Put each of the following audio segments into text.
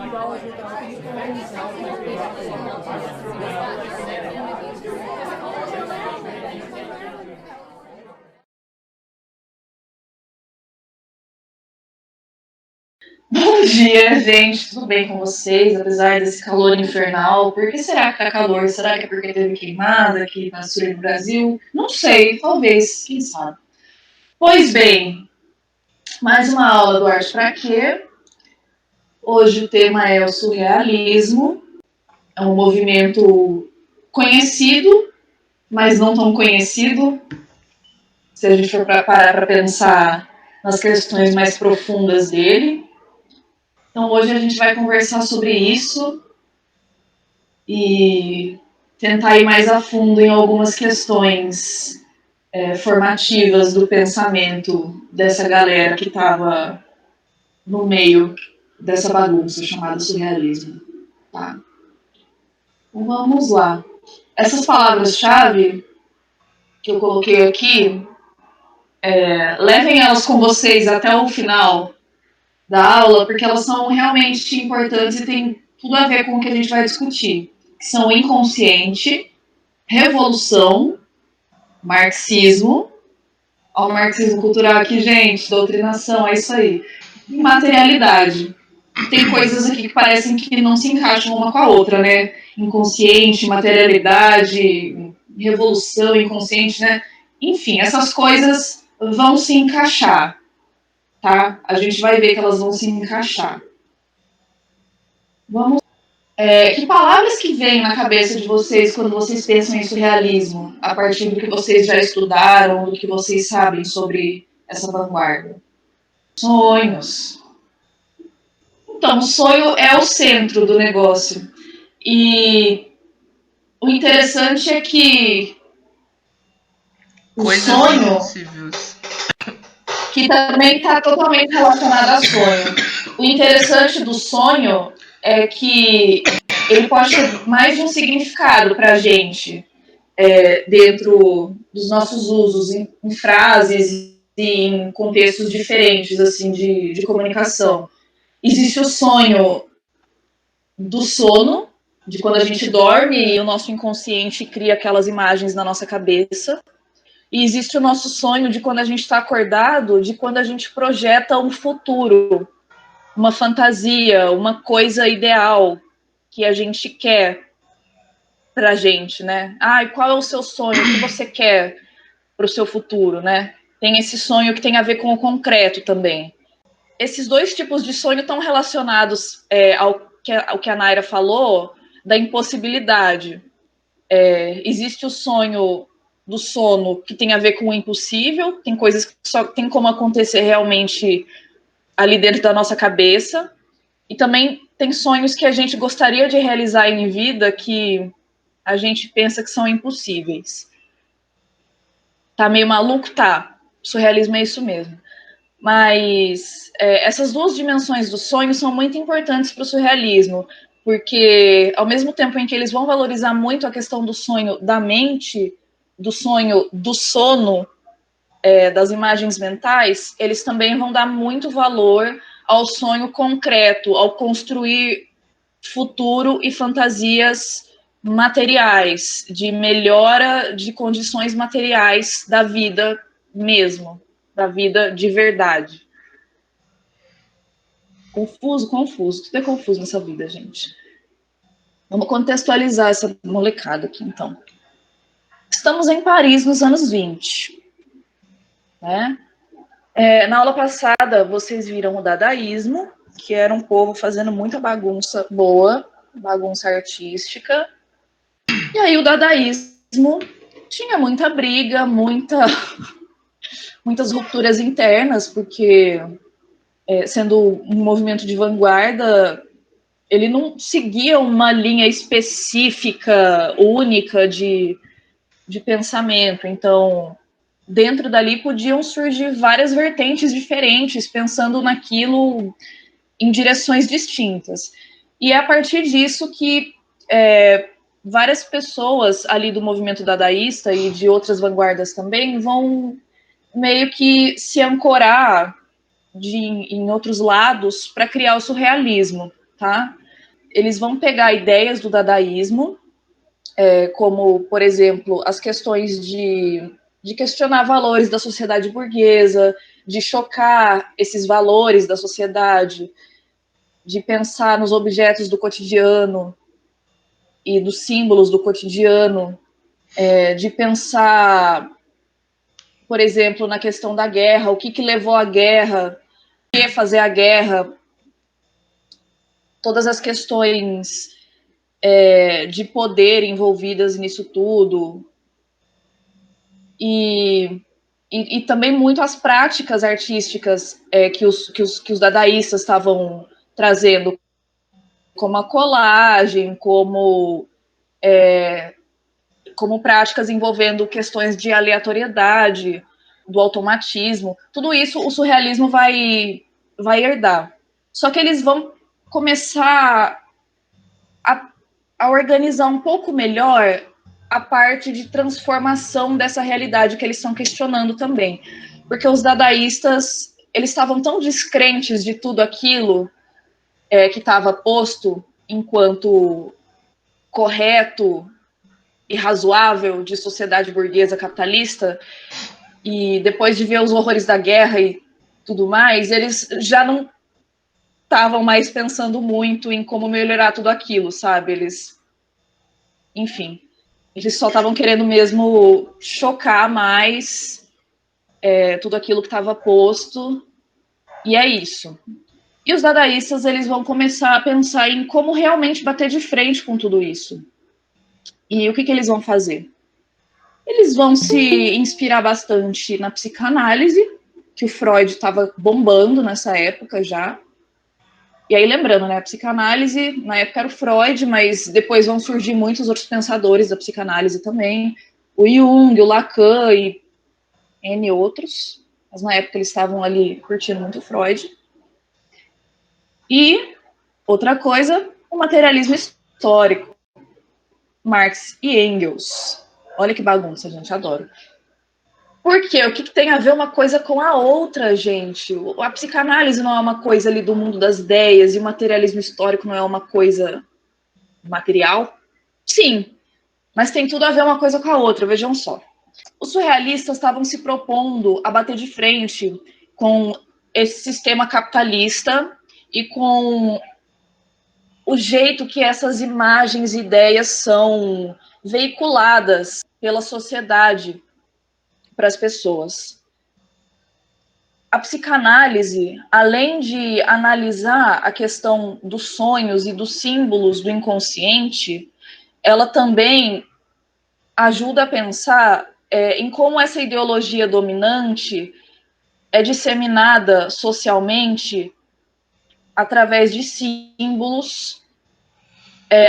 Bom dia, gente. Tudo bem com vocês? Apesar desse calor infernal, por que será que tá calor? Será que é porque teve queimada aqui na sul do Brasil? Não sei, talvez, quem sabe. Pois bem, mais uma aula do Arte Pra Quê? Hoje o tema é o surrealismo. É um movimento conhecido, mas não tão conhecido. Se a gente for parar para pensar nas questões mais profundas dele. Então hoje a gente vai conversar sobre isso e tentar ir mais a fundo em algumas questões formativas do pensamento dessa galera que estava no meio dessa bagunça chamada surrealismo. Tá? Então vamos lá. Essas palavras-chave que eu coloquei aqui, levem elas com vocês até o final da aula, porque elas são realmente importantes e têm tudo a ver com o que a gente vai discutir. Que são inconsciente, revolução, marxismo. Olha o marxismo cultural aqui, gente, doutrinação, é isso aí. E materialidade. Tem coisas aqui que parecem que não se encaixam uma com a outra, né? Inconsciente, materialidade, revolução, inconsciente, né? Enfim, essas coisas vão se encaixar, tá? A gente vai ver que elas vão se encaixar. Vamos. Que palavras que vêm na cabeça de vocês quando vocês pensam em surrealismo, a partir do que vocês já estudaram, do que vocês sabem sobre essa vanguarda? Sonhos. Então, o sonho é o centro do negócio. E o interessante é que o sonho, que também está totalmente relacionado a sonho. O interessante do sonho é que ele pode ter mais de um significado para a gente, dentro dos nossos usos, em frases e em contextos diferentes assim de comunicação. Existe o sonho do sono, de quando a gente dorme e o nosso inconsciente cria aquelas imagens na nossa cabeça. E existe o nosso sonho de quando a gente está acordado, de quando a gente projeta um futuro, uma fantasia, uma coisa ideal que a gente quer pra gente, né? E qual é o seu sonho? O que você quer para o seu futuro, né? Tem esse sonho que tem a ver com o concreto também. Esses dois tipos de sonho estão relacionados ao que a Naira falou, da impossibilidade. Existe o sonho do sono que tem a ver com o impossível, tem coisas que só tem como acontecer realmente ali dentro da nossa cabeça, e também tem sonhos que a gente gostaria de realizar em vida que a gente pensa que são impossíveis. Tá meio maluco? Tá. Surrealismo é isso mesmo. Mas essas duas dimensões do sonho são muito importantes para o surrealismo, porque ao mesmo tempo em que eles vão valorizar muito a questão do sonho da mente, do sonho do sono, das imagens mentais, eles também vão dar muito valor ao sonho concreto, ao construir futuro e fantasias materiais, de melhora de condições materiais da vida mesmo, da vida de verdade. Confuso. Tudo é confuso nessa vida, gente. Vamos contextualizar essa molecada aqui, então. Estamos em Paris nos anos 20. Né? Na aula passada, vocês viram o dadaísmo, que era um povo fazendo muita bagunça boa, bagunça artística. E aí o dadaísmo tinha muita briga, muitas rupturas internas, porque sendo um movimento de vanguarda, ele não seguia uma linha específica, única de pensamento. Então, dentro dali podiam surgir várias vertentes diferentes, pensando naquilo em direções distintas. E é a partir disso que várias pessoas ali do movimento dadaísta e de outras vanguardas também vão meio que se ancorar em outros lados para criar o surrealismo. tá? Eles vão pegar ideias do dadaísmo, como, por exemplo, as questões de questionar valores da sociedade burguesa, de chocar esses valores da sociedade, de pensar nos objetos do cotidiano e dos símbolos do cotidiano, de pensar, por exemplo, na questão da guerra, o que levou à guerra, o que fazer a guerra, todas as questões de poder envolvidas nisso tudo, e também muito as práticas artísticas que os dadaístas estavam trazendo, como a colagem, como práticas envolvendo questões de aleatoriedade, do automatismo. Tudo isso o surrealismo vai herdar. Só que eles vão começar a organizar um pouco melhor a parte de transformação dessa realidade que eles estão questionando também. Porque os dadaístas, eles estavam tão descrentes de tudo aquilo que estava posto enquanto correto e razoável de sociedade burguesa capitalista, e depois de ver os horrores da guerra e tudo mais, eles já não estavam mais pensando muito em como melhorar tudo aquilo, sabe? Eles, enfim, eles só estavam querendo mesmo chocar mais tudo aquilo que estava posto, e é isso. E os dadaístas, eles vão começar a pensar em como realmente bater de frente com tudo isso. E o que eles vão fazer? Eles vão se inspirar bastante na psicanálise, que o Freud estava bombando nessa época já. E aí, lembrando, né, a psicanálise, na época era o Freud, mas depois vão surgir muitos outros pensadores da psicanálise também. O Jung, o Lacan e N outros. Mas na época eles estavam ali curtindo muito o Freud. E, outra coisa, o materialismo histórico. Marx e Engels. Olha que bagunça, gente, adoro. Por quê? O que tem a ver uma coisa com a outra, gente? A psicanálise não é uma coisa ali do mundo das ideias e o materialismo histórico não é uma coisa material? Sim, mas tem tudo a ver uma coisa com a outra, vejam só. Os surrealistas estavam se propondo a bater de frente com esse sistema capitalista e com o jeito que essas imagens e ideias são veiculadas pela sociedade para as pessoas. A psicanálise, além de analisar a questão dos sonhos e dos símbolos do inconsciente, ela também ajuda a pensar em como essa ideologia dominante é disseminada socialmente através de símbolos,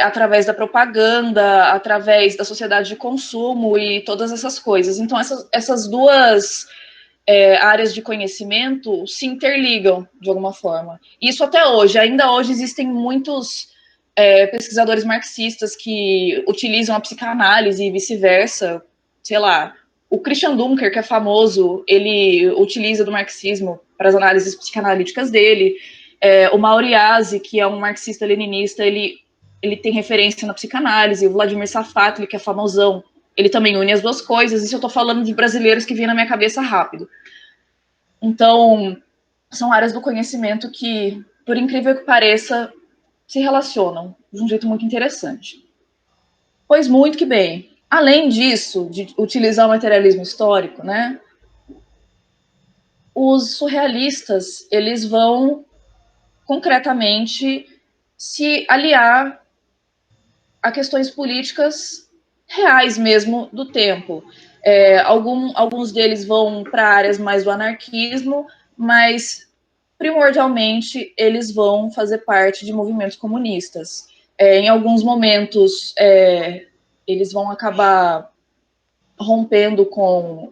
através da propaganda, através da sociedade de consumo e todas essas coisas. Então, essas duas áreas de conhecimento se interligam de alguma forma. Isso até hoje. Ainda hoje existem muitos pesquisadores marxistas que utilizam a psicanálise e vice-versa. Sei lá, o Christian Dunker, que é famoso, ele utiliza do marxismo para as análises psicanalíticas dele. O Mauriazi, que é um marxista-leninista, ele tem referência na psicanálise. O Vladimir Safatli, que é famosão, ele também une as duas coisas. Isso eu estou falando de brasileiros que vêm na minha cabeça rápido. Então, são áreas do conhecimento que, por incrível que pareça, se relacionam de um jeito muito interessante. Pois muito que bem. Além disso, de utilizar o materialismo histórico, né, os surrealistas, eles vão concretamente se aliar a questões políticas reais mesmo do tempo. Alguns deles vão para áreas mais do anarquismo, mas primordialmente eles vão fazer parte de movimentos comunistas. Em alguns momentos eles vão acabar rompendo com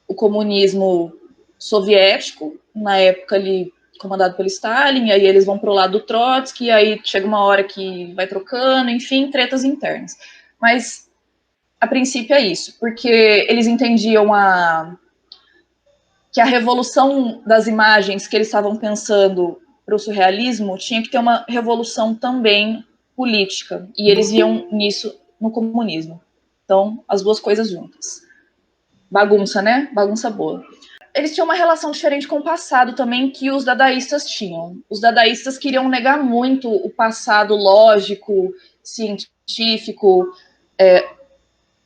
o comunismo soviético, na época ali comandado pelo Stalin, e aí eles vão para o lado do Trotsky, e aí chega uma hora que vai trocando, enfim, tretas internas. Mas, a princípio, é isso, porque eles entendiam que a revolução das imagens que eles estavam pensando para o surrealismo, tinha que ter uma revolução também política. E eles viam nisso no comunismo. Então, as duas coisas juntas. Bagunça, né? Bagunça boa. Eles tinham uma relação diferente com o passado também que os dadaístas tinham. Os dadaístas queriam negar muito o passado lógico, científico,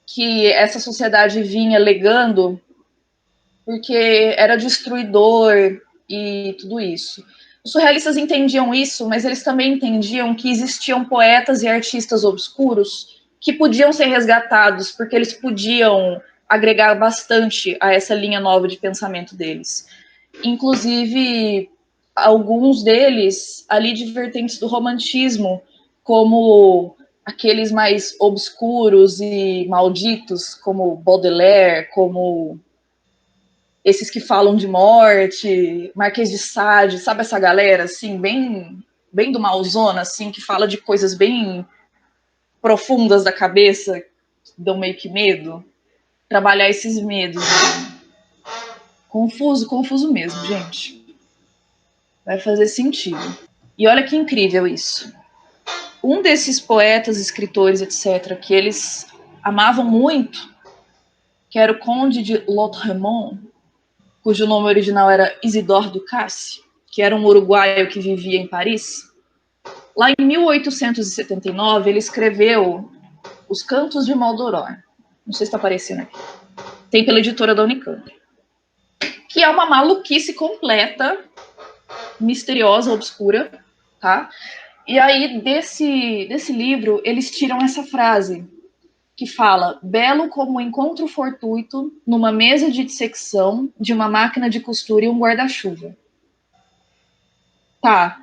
que essa sociedade vinha legando, porque era destruidor e tudo isso. Os surrealistas entendiam isso, mas eles também entendiam que existiam poetas e artistas obscuros que podiam ser resgatados, porque eles podiam agregar bastante a essa linha nova de pensamento deles. Inclusive, alguns deles ali de vertentes do romantismo, como aqueles mais obscuros e malditos, como Baudelaire, como esses que falam de morte, Marquês de Sade, sabe essa galera, assim, bem do malzona, assim, que fala de coisas bem profundas da cabeça, que dão meio que medo. Trabalhar esses medos. Assim. Confuso mesmo, gente. Vai fazer sentido. E olha que incrível isso. Um desses poetas, escritores, etc., que eles amavam muito, que era o Conde de Lautréamont, cujo nome original era Isidore Ducasse, que era um uruguaio que vivia em Paris. Lá em 1879, ele escreveu Os Cantos de Maldoror. Não sei se está aparecendo aqui. Tem pela editora da Unicamp. Que é uma maluquice completa, misteriosa, obscura, tá? E aí, desse livro, eles tiram essa frase, que fala: belo como um encontro fortuito numa mesa de dissecção de uma máquina de costura e um guarda-chuva. Tá.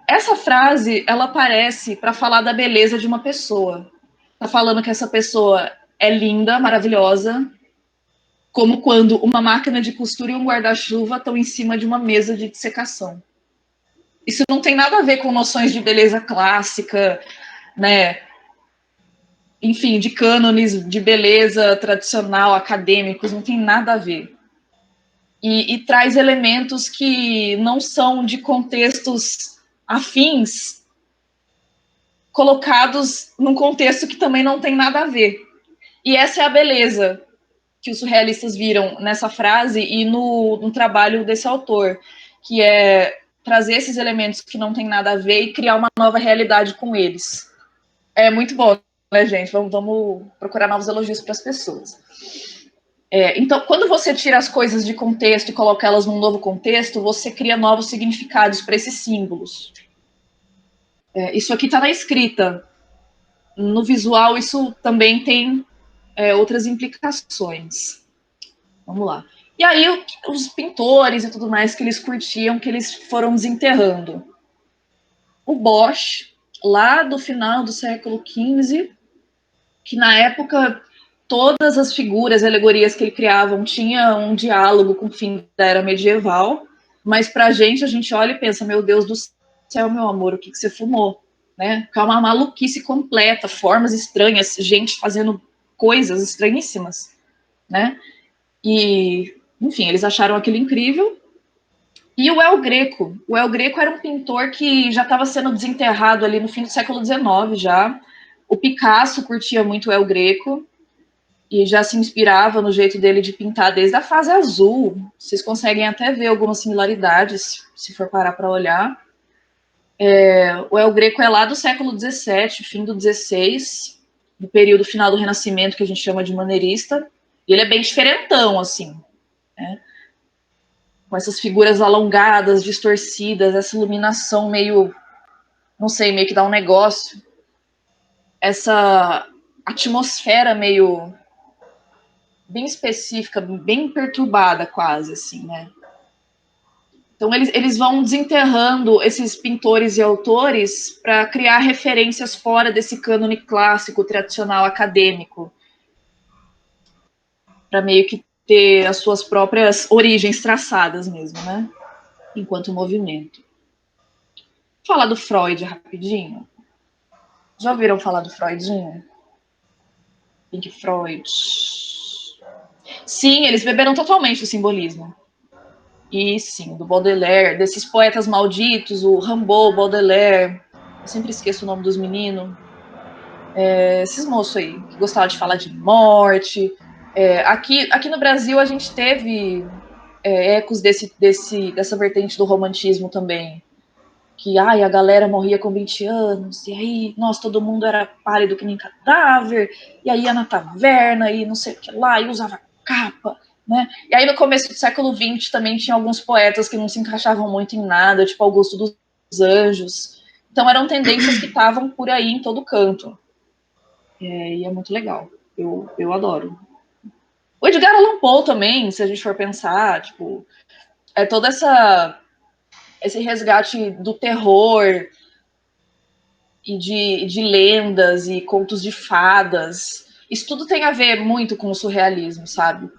Essa frase, ela aparece para falar da beleza de uma pessoa. Tá falando que essa pessoa é linda, maravilhosa, como quando uma máquina de costura e um guarda-chuva estão em cima de uma mesa de dissecação. Isso não tem nada a ver com noções de beleza clássica, né? Enfim, de cânones de beleza tradicional, acadêmicos, não tem nada a ver. E traz elementos que não são de contextos afins, colocados num contexto que também não tem nada a ver. E essa é a beleza que os surrealistas viram nessa frase e no trabalho desse autor, que é trazer esses elementos que não tem nada a ver e criar uma nova realidade com eles. É muito bom, né, gente? Vamos procurar novos elogios para as pessoas. Então, quando você tira as coisas de contexto e coloca elas num novo contexto, você cria novos significados para esses símbolos. Isso aqui está na escrita. No visual, isso também tem outras implicações. Vamos lá. E aí, os pintores e tudo mais que eles curtiam, que eles foram desenterrando. O Bosch, lá do final do século XV, que na época todas as figuras, alegorias que ele criava tinha um diálogo com o fim da era medieval, mas pra gente, a gente olha e pensa, meu Deus do céu, meu amor, o que você fumou? Né? Porque é uma maluquice completa, formas estranhas, gente fazendo coisas estranhíssimas, né? E, enfim, eles acharam aquilo incrível. E o El Greco. O El Greco era um pintor que já estava sendo desenterrado ali no fim do século XIX já. O Picasso curtia muito o El Greco e já se inspirava no jeito dele de pintar desde a fase azul. Vocês conseguem até ver algumas similaridades, se for parar para olhar. O El Greco é lá do século XVII, fim do XVI, do período final do Renascimento, que a gente chama de maneirista. E ele é bem diferentão, assim, né? Com essas figuras alongadas, distorcidas, essa iluminação meio, não sei, meio que dá um negócio. Essa atmosfera meio bem específica, bem perturbada quase, assim, né? Então eles vão desenterrando esses pintores e autores para criar referências fora desse cânone clássico, tradicional, acadêmico, para meio que ter as suas próprias origens traçadas mesmo, né? Enquanto movimento. Vou falar do Freud rapidinho. Já ouviram falar do Freudinho? Pink Freud. Sim, eles beberam totalmente do simbolismo. E sim, do Baudelaire, desses poetas malditos, o Rimbaud, Baudelaire, eu sempre esqueço o nome dos meninos, esses moços aí, que gostavam de falar de morte. Aqui no Brasil a gente teve ecos dessa vertente do romantismo também, que a galera morria com 20 anos, e aí, nossa, todo mundo era pálido que nem cadáver, e aí ia na taverna, e não sei o que lá, e usava capa, né? E aí no começo do século XX também tinha alguns poetas que não se encaixavam muito em nada, tipo Augusto dos Anjos. Então eram tendências que estavam por aí em todo canto. E é muito legal. Eu adoro. O Edgar Allan Poe também, se a gente for pensar, tipo, é toda esse resgate do terror e de lendas e contos de fadas. Isso tudo tem a ver muito com o surrealismo, sabe?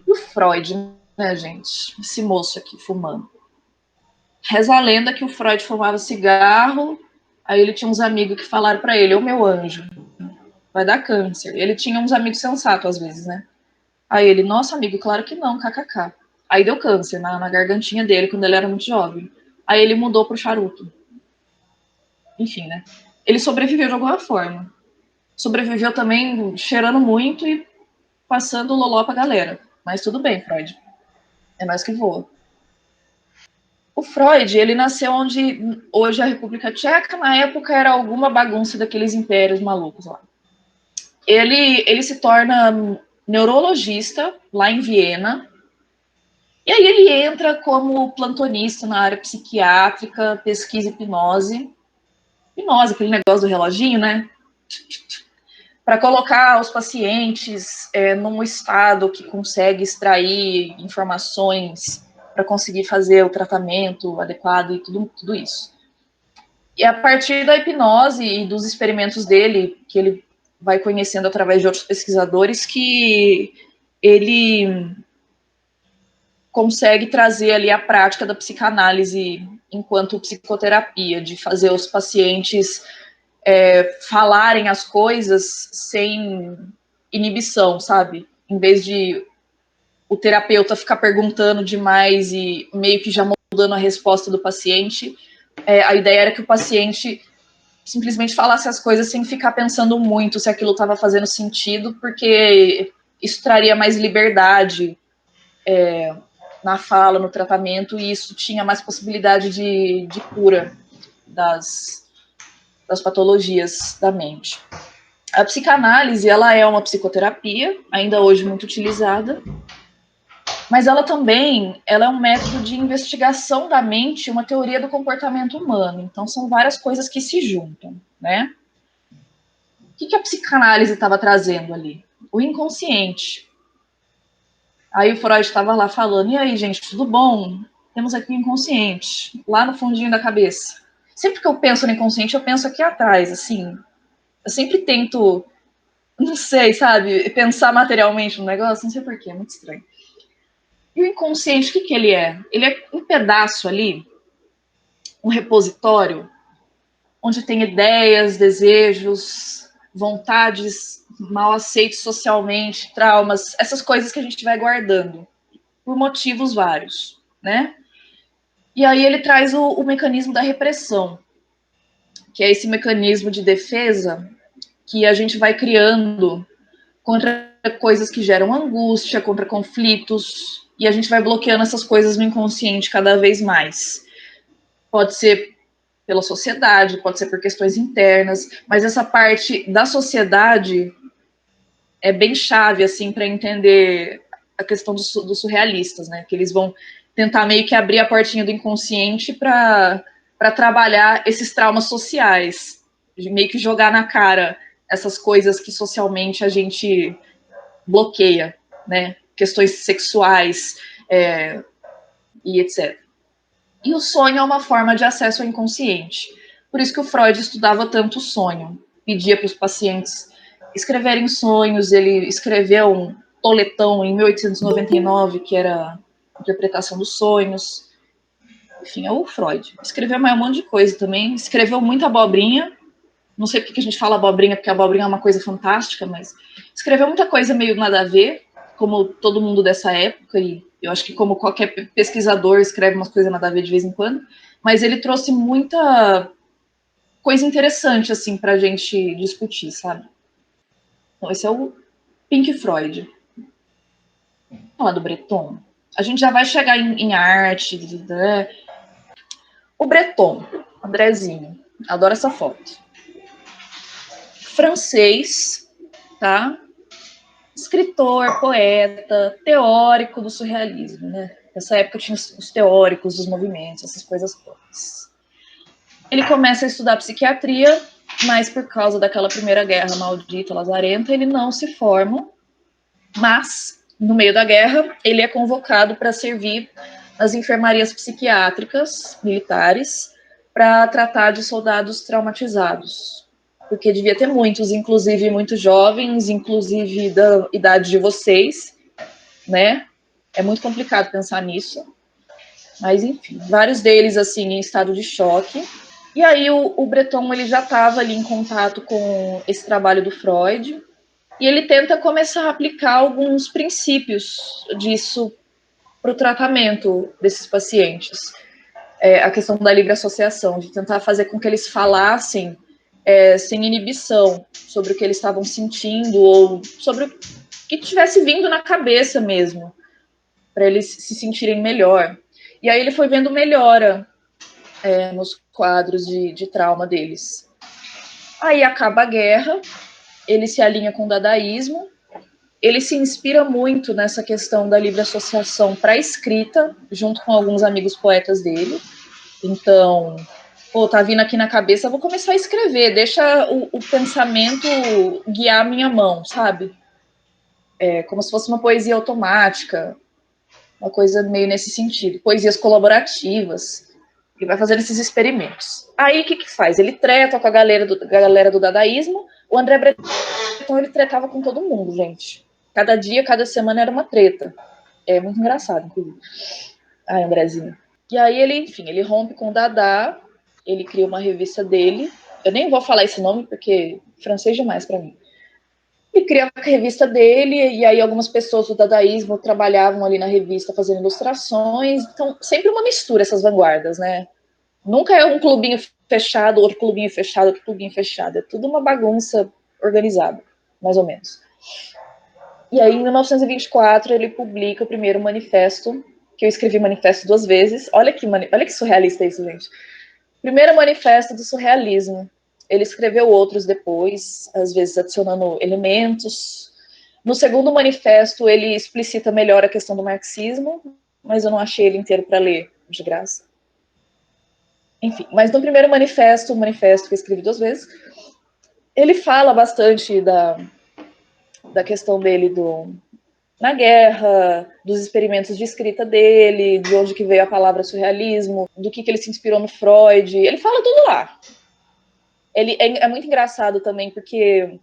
E o Freud, né, gente? Esse moço aqui fumando. Reza a lenda que o Freud fumava cigarro, aí ele tinha uns amigos que falaram para ele: ô meu anjo, vai dar câncer. Ele tinha uns amigos sensatos às vezes, né? Aí ele: nossa amigo, claro que não, kkk. Aí deu câncer na gargantinha dele quando ele era muito jovem. Aí ele mudou pro charuto. Enfim, né? Ele sobreviveu de alguma forma. Sobreviveu também cheirando muito e passando loló pra galera. Mas tudo bem, Freud. É mais que voa. O Freud, ele nasceu onde hoje é a República Tcheca, na época era alguma bagunça daqueles impérios malucos lá. Ele se torna neurologista lá em Viena, e aí ele entra como plantonista na área psiquiátrica, pesquisa hipnose. Hipnose, aquele negócio do reloginho, né? Para colocar os pacientes num estado que consegue extrair informações para conseguir fazer o tratamento adequado e tudo isso. E a partir da hipnose e dos experimentos dele, que ele vai conhecendo através de outros pesquisadores, que ele consegue trazer ali a prática da psicanálise enquanto psicoterapia, de fazer os pacientes falarem as coisas sem inibição, sabe? Em vez de o terapeuta ficar perguntando demais e meio que já mudando a resposta do paciente, a ideia era que o paciente simplesmente falasse as coisas sem ficar pensando muito se aquilo estava fazendo sentido, porque isso traria mais liberdade na fala, no tratamento, e isso tinha mais possibilidade de cura das patologias da mente. A psicanálise, ela é uma psicoterapia, ainda hoje muito utilizada, mas ela também ela é um método de investigação da mente, uma teoria do comportamento humano. Então, são várias coisas que se juntam, né? O que a psicanálise estava trazendo ali? O inconsciente. Aí o Freud estava lá falando: e aí, gente, tudo bom? Temos aqui o inconsciente, lá no fundinho da cabeça. Sempre que eu penso no inconsciente, eu penso aqui atrás, assim. Eu sempre tento, não sei, sabe, pensar materialmente no negócio, não sei porquê, é muito estranho. E o inconsciente, o que ele é? Ele é um pedaço ali, um repositório, onde tem ideias, desejos, vontades mal aceitos socialmente, traumas, essas coisas que a gente vai guardando, por motivos vários, né? E aí ele traz o mecanismo da repressão, que é esse mecanismo de defesa que a gente vai criando contra coisas que geram angústia, contra conflitos, e a gente vai bloqueando essas coisas no inconsciente cada vez mais. Pode ser pela sociedade, pode ser por questões internas, mas essa parte da sociedade é bem chave assim para entender a questão dos surrealistas, né? Que eles vão tentar meio que abrir a portinha do inconsciente para trabalhar esses traumas sociais, meio que jogar na cara essas coisas que socialmente a gente bloqueia, né? Questões sexuais e etc. E o sonho é uma forma de acesso ao inconsciente. Por isso que o Freud estudava tanto o sonho. Pedia para os pacientes escreverem sonhos. Ele escreveu um toletão em 1899, que era a interpretação dos sonhos. Enfim, é o Freud. Escreveu mais um monte de coisa também. Escreveu muita abobrinha. Não sei porque a gente fala abobrinha, porque a abobrinha é uma coisa fantástica, mas escreveu muita coisa meio nada a ver, como todo mundo dessa época, e Eu acho que como qualquer pesquisador escreve umas coisas nada a ver de vez em quando, mas ele trouxe muita coisa interessante, assim, pra gente discutir, sabe? Então, esse é o Pink Floyd. Vamos falar do Breton. A gente já vai chegar em arte, né? O Breton, Andrezinho, adoro essa foto. Francês, tá? Escritor, poeta, teórico do surrealismo, né? Nessa época tinha os teóricos dos movimentos, essas coisas todas. Ele começa a estudar psiquiatria, mas por causa daquela primeira guerra maldita, lazarenta, ele não se forma, mas no meio da guerra ele é convocado para servir nas enfermarias psiquiátricas militares para tratar de soldados traumatizados, porque devia ter muitos, inclusive muitos jovens, inclusive da idade de vocês, né? É muito complicado pensar nisso, mas enfim, vários deles assim em estado de choque. E aí o Breton ele já estava ali em contato com esse trabalho do Freud e ele tenta começar a aplicar alguns princípios disso para o tratamento desses pacientes. A questão da livre associação, de tentar fazer com que eles falassem sem inibição sobre o que eles estavam sentindo ou sobre o que tivesse vindo na cabeça mesmo, para eles se sentirem melhor. E aí ele foi vendo melhora nos quadros de trauma deles. Aí acaba a guerra, ele se alinha com o dadaísmo, ele se inspira muito nessa questão da livre associação para a escrita, junto com alguns amigos poetas dele. Então, pô, tá vindo aqui na cabeça, vou começar a escrever, deixa o pensamento guiar a minha mão, sabe? Como se fosse uma poesia automática, uma coisa meio nesse sentido. Poesias colaborativas. Ele vai fazendo esses experimentos. Aí, o que que faz? Ele treta com a galera do dadaísmo. O André Breton, ele tretava com todo mundo, gente. Cada dia, cada semana era uma treta. É muito engraçado, inclusive. Ai, Andrezinho. E aí ele, enfim, ele rompe com o Dada, ele cria uma revista dele. Eu nem vou falar esse nome porque francês demais para mim. Ele cria a revista dele e aí algumas pessoas do dadaísmo trabalhavam ali na revista fazendo ilustrações. Então, sempre uma mistura essas vanguardas, né? Nunca é um clubinho fechado, outro clubinho fechado, outro clubinho fechado. É tudo uma bagunça organizada, mais ou menos. E aí, em 1924, ele publica o primeiro manifesto, que eu escrevi manifesto 2 vezes. Olha que surrealista isso, gente. Primeiro manifesto do surrealismo. Ele escreveu outros depois, às vezes adicionando elementos. No segundo manifesto, ele explicita melhor a questão do marxismo, mas eu não achei ele inteiro para ler, de graça. Enfim, mas no primeiro manifesto, o manifesto que eu escrevi 2 vezes, ele fala bastante da questão dele na guerra, dos experimentos de escrita dele, de onde que veio a palavra surrealismo, do que ele se inspirou no Freud. Ele fala tudo lá. Ele é muito engraçado também, porque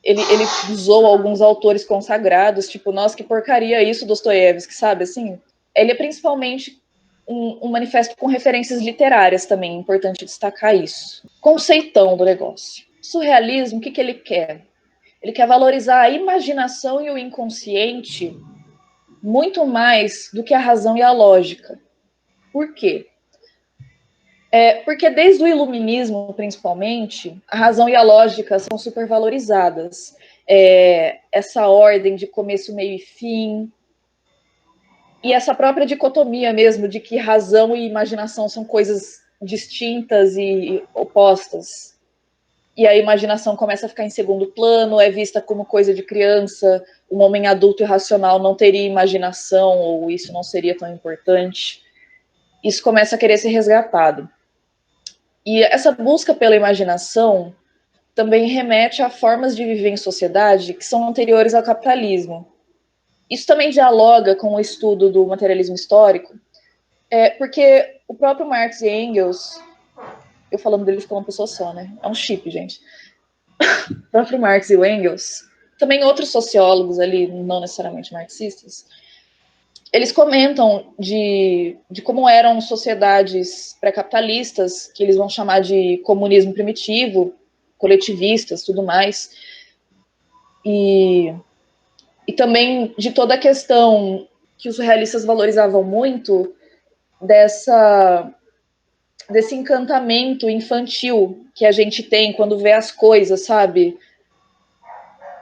ele usou alguns autores consagrados, tipo, nossa, que porcaria isso, Dostoiévski, sabe, assim? Ele é principalmente um manifesto com referências literárias também, é importante destacar isso. Conceitão do negócio. Surrealismo, o que ele quer? Ele quer valorizar a imaginação e o inconsciente muito mais do que a razão e a lógica. Por quê? Porque desde o iluminismo, principalmente, a razão e a lógica são supervalorizadas. Essa ordem de começo, meio e fim, e essa própria dicotomia mesmo de que razão e imaginação são coisas distintas e opostas. E a imaginação começa a ficar em segundo plano, é vista como coisa de criança, um homem adulto e racional não teria imaginação, ou isso não seria tão importante. Isso começa a querer ser resgatado. E essa busca pela imaginação também remete a formas de viver em sociedade que são anteriores ao capitalismo. Isso também dialoga com o estudo do materialismo histórico, porque o próprio Marx e Engels, eu falando deles como uma pessoa só, né? É um chip, gente. O próprio Marx e o Engels, também outros sociólogos ali, não necessariamente marxistas, eles comentam de como eram sociedades pré-capitalistas, que eles vão chamar de comunismo primitivo, coletivistas, tudo mais, e também de toda a questão que os surrealistas valorizavam muito desse encantamento infantil que a gente tem quando vê as coisas, sabe?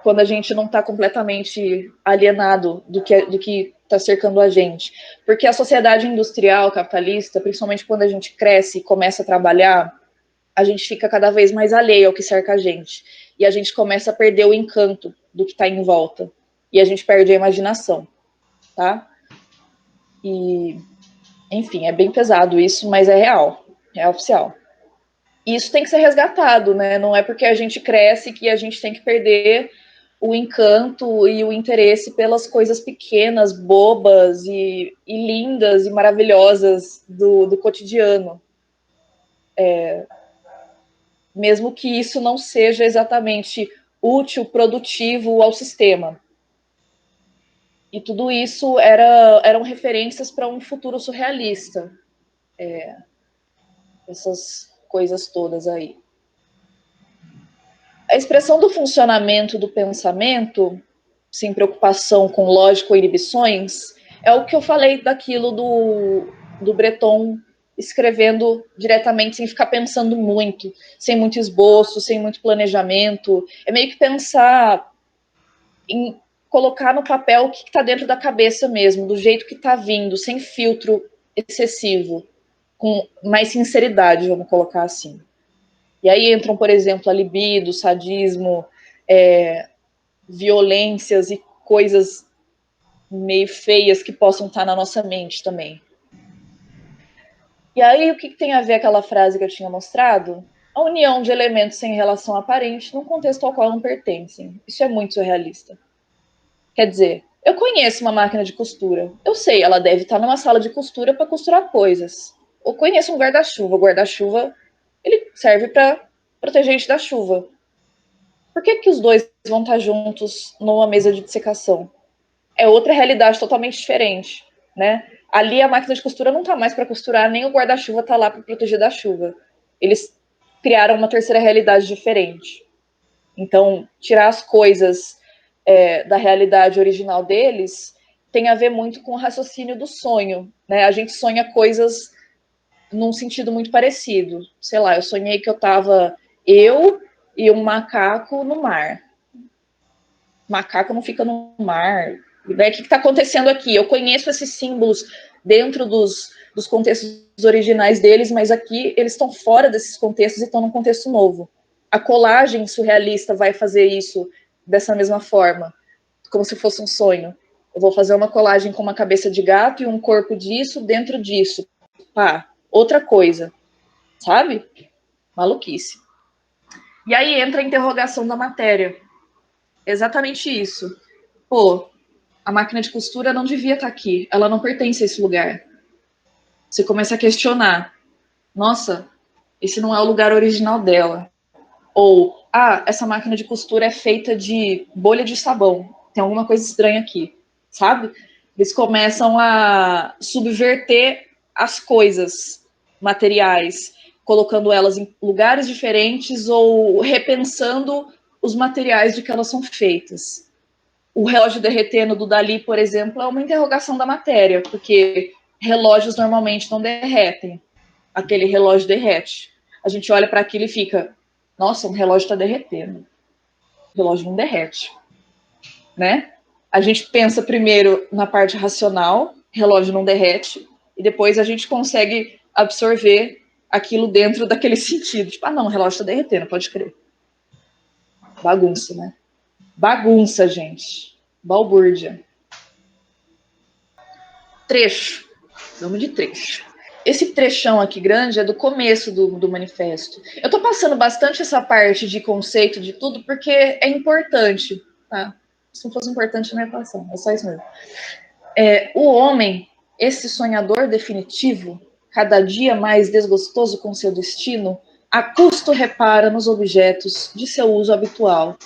Quando a gente não está completamente alienado do que está cercando a gente. Porque a sociedade industrial, capitalista, principalmente quando a gente cresce e começa a trabalhar, a gente fica cada vez mais alheio ao que cerca a gente. E a gente começa a perder o encanto do que está em volta. E a gente perde a imaginação, tá? E, enfim, é bem pesado isso, mas é real. É oficial. E isso tem que ser resgatado, né? Não é porque a gente cresce que a gente tem que perder o encanto e o interesse pelas coisas pequenas, bobas e lindas e maravilhosas do cotidiano. Mesmo que isso não seja exatamente útil, produtivo ao sistema. E tudo isso eram referências para um futuro surrealista. Essas coisas todas aí. A expressão do funcionamento do pensamento, sem preocupação com lógica ou inibições, é o que eu falei daquilo do Breton escrevendo diretamente, sem ficar pensando muito, sem muito esboço, sem muito planejamento. É meio que pensar em colocar no papel o que está dentro da cabeça mesmo, do jeito que está vindo, sem filtro excessivo, com mais sinceridade, vamos colocar assim. E aí entram, por exemplo, a libido, sadismo, violências e coisas meio feias que possam estar na nossa mente também. E aí, o que tem a ver aquela frase que eu tinha mostrado? A união de elementos sem relação aparente num contexto ao qual não pertencem. Isso é muito surrealista. Quer dizer, eu conheço uma máquina de costura. Eu sei, ela deve estar numa sala de costura para costurar coisas. Eu conheço um guarda-chuva. O guarda-chuva, ele serve para proteger a gente da chuva. Por que os dois vão estar juntos numa mesa de dissecação? É outra realidade totalmente diferente, né? Ali a máquina de costura não está mais para costurar, nem o guarda-chuva está lá para proteger da chuva. Eles criaram uma terceira realidade diferente. Então, tirar as coisas da realidade original deles tem a ver muito com o raciocínio do sonho, né? A gente sonha coisas num sentido muito parecido. Sei lá, eu sonhei que eu e um macaco no mar. Macaco não fica no mar. O que está acontecendo aqui? Eu conheço esses símbolos dentro dos contextos originais deles, mas aqui eles estão fora desses contextos e estão num contexto novo. A colagem surrealista vai fazer isso dessa mesma forma, como se fosse um sonho. Eu vou fazer uma colagem com uma cabeça de gato e um corpo disso dentro disso. Pá, outra coisa, sabe? Maluquice. E aí entra a interrogação da matéria. Exatamente isso. Pô, a máquina de costura não devia estar aqui, ela não pertence a esse lugar. Você começa a questionar, nossa, esse não é o lugar original dela. Ou, essa máquina de costura é feita de bolha de sabão, tem alguma coisa estranha aqui, sabe? Eles começam a subverter as coisas materiais, colocando elas em lugares diferentes ou repensando os materiais de que elas são feitas. O relógio derretendo do Dalí, por exemplo, é uma interrogação da matéria, porque relógios normalmente não derretem. Aquele relógio derrete. A gente olha para aquilo e fica, nossa, um relógio está derretendo. O relógio não derrete, né? A gente pensa primeiro na parte racional, relógio não derrete, e depois a gente consegue absorver aquilo dentro daquele sentido. Tipo, não, o relógio está derretendo, pode crer. Bagunça, né? Bagunça, gente. Balbúrdia. Trecho. Vamos de trecho. Esse trechão aqui grande é do começo do manifesto. Eu tô passando bastante essa parte de conceito de tudo porque é importante, tá? Se não fosse importante, não ia passar. É só isso mesmo. O homem, esse sonhador definitivo, cada dia mais desgostoso com seu destino, a custo repara nos objetos de seu uso habitual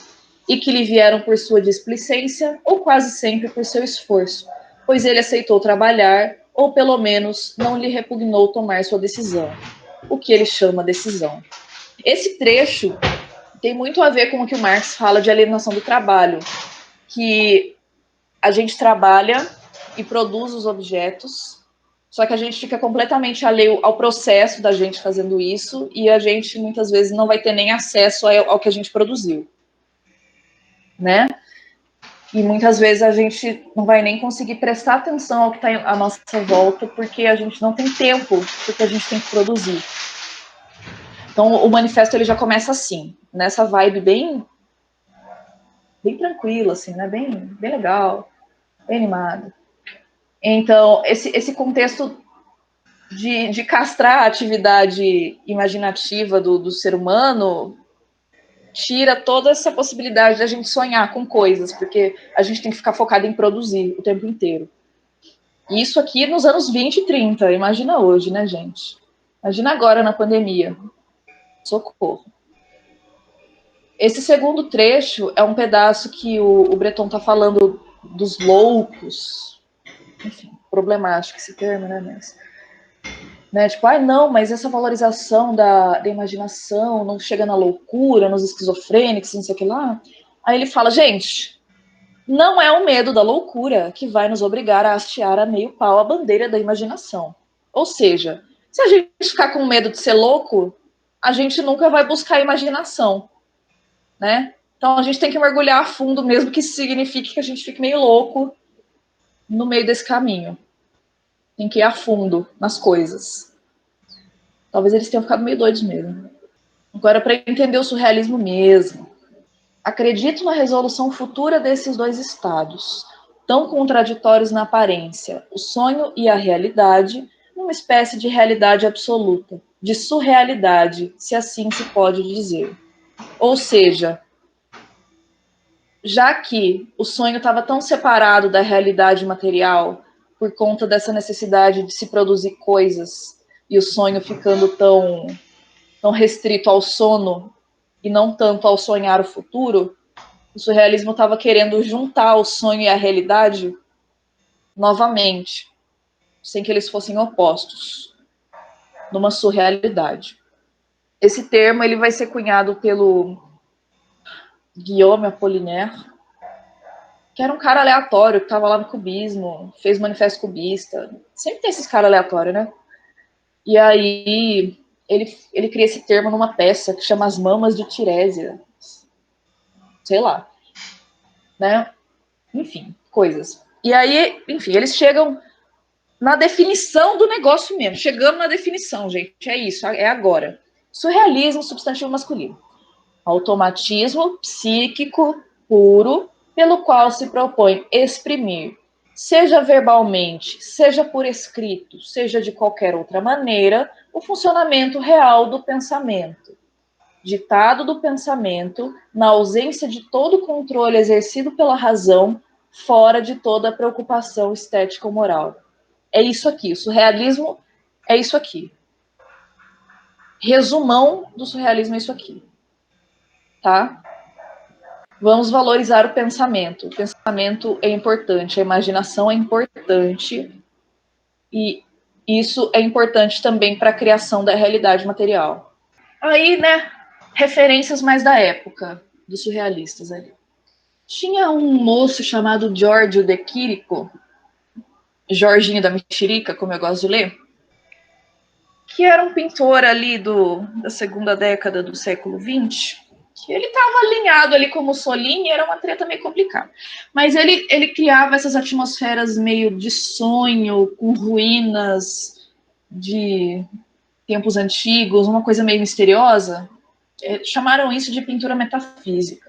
e que lhe vieram por sua displicência ou quase sempre por seu esforço, pois ele aceitou trabalhar ou pelo menos não lhe repugnou tomar sua decisão, o que ele chama decisão. Esse trecho tem muito a ver com o que o Marx fala de alienação do trabalho, que a gente trabalha e produz os objetos, só que a gente fica completamente alheio ao processo da gente fazendo isso, e a gente muitas vezes não vai ter nem acesso ao que a gente produziu, né? E muitas vezes a gente não vai nem conseguir prestar atenção ao que está à nossa volta, porque a gente não tem tempo, porque a gente tem que produzir. Então, o manifesto ele já começa assim, nessa vibe bem tranquila, assim, né? Bem legal, bem animado. Então, esse contexto de castrar a atividade imaginativa do ser humano tira toda essa possibilidade de a gente sonhar com coisas, porque a gente tem que ficar focado em produzir o tempo inteiro. E isso aqui nos anos 20 e 30, imagina hoje, né, gente? Imagina agora na pandemia. Socorro. Esse segundo trecho é um pedaço que o Breton tá falando dos loucos. Enfim, problemático esse termo, né? Mas, tipo, não, mas essa valorização da imaginação não chega na loucura, nos esquizofrênicos, não sei o que lá. Aí ele fala, gente, não é o medo da loucura que vai nos obrigar a hastear a meio pau a bandeira da imaginação. Ou seja, se a gente ficar com medo de ser louco, a gente nunca vai buscar a imaginação, né? Então a gente tem que mergulhar a fundo, mesmo que signifique que a gente fique meio louco no meio desse caminho. Tem que ir a fundo nas coisas. Talvez eles tenham ficado meio doidos mesmo. Agora, para entender o surrealismo mesmo, acredito na resolução futura desses dois estados, tão contraditórios na aparência, o sonho e a realidade, numa espécie de realidade absoluta, de surrealidade, se assim se pode dizer. Ou seja, já que o sonho estava tão separado da realidade material por conta dessa necessidade de se produzir coisas e o sonho ficando tão restrito ao sono e não tanto ao sonhar o futuro, o surrealismo estava querendo juntar o sonho e a realidade novamente, sem que eles fossem opostos, numa surrealidade. Esse termo ele vai ser cunhado pelo Guillaume Apollinaire, que era um cara aleatório, que estava lá no cubismo, fez manifesto cubista. Sempre tem esses caras aleatórios, né? E aí ele cria esse termo numa peça que chama As Mamas de Tirésia. Sei lá. Né? Enfim, coisas. E aí, enfim, eles chegam na definição do negócio mesmo. Chegamos na definição, gente. É isso, é agora. Surrealismo, substantivo masculino. Automatismo psíquico puro, pelo qual se propõe exprimir, seja verbalmente, seja por escrito, seja de qualquer outra maneira, o funcionamento real do pensamento. Ditado do pensamento, na ausência de todo controle exercido pela razão, fora de toda preocupação estético-moral. É isso aqui, o surrealismo é isso aqui. Resumão do surrealismo é isso aqui. Tá? Vamos valorizar o pensamento. O pensamento é importante, a imaginação é importante, e isso é importante também para a criação da realidade material. Aí, né, referências mais da época, dos surrealistas ali. Tinha um moço chamado Giorgio de Chirico, Jorginho da Mexerica, como eu gosto de ler, que era um pintor ali da segunda década do século XX, que ele estava alinhado ali como Mussolini, era uma treta meio complicada. Mas ele criava essas atmosferas meio de sonho, com ruínas de tempos antigos, uma coisa meio misteriosa. Chamaram isso de pintura metafísica.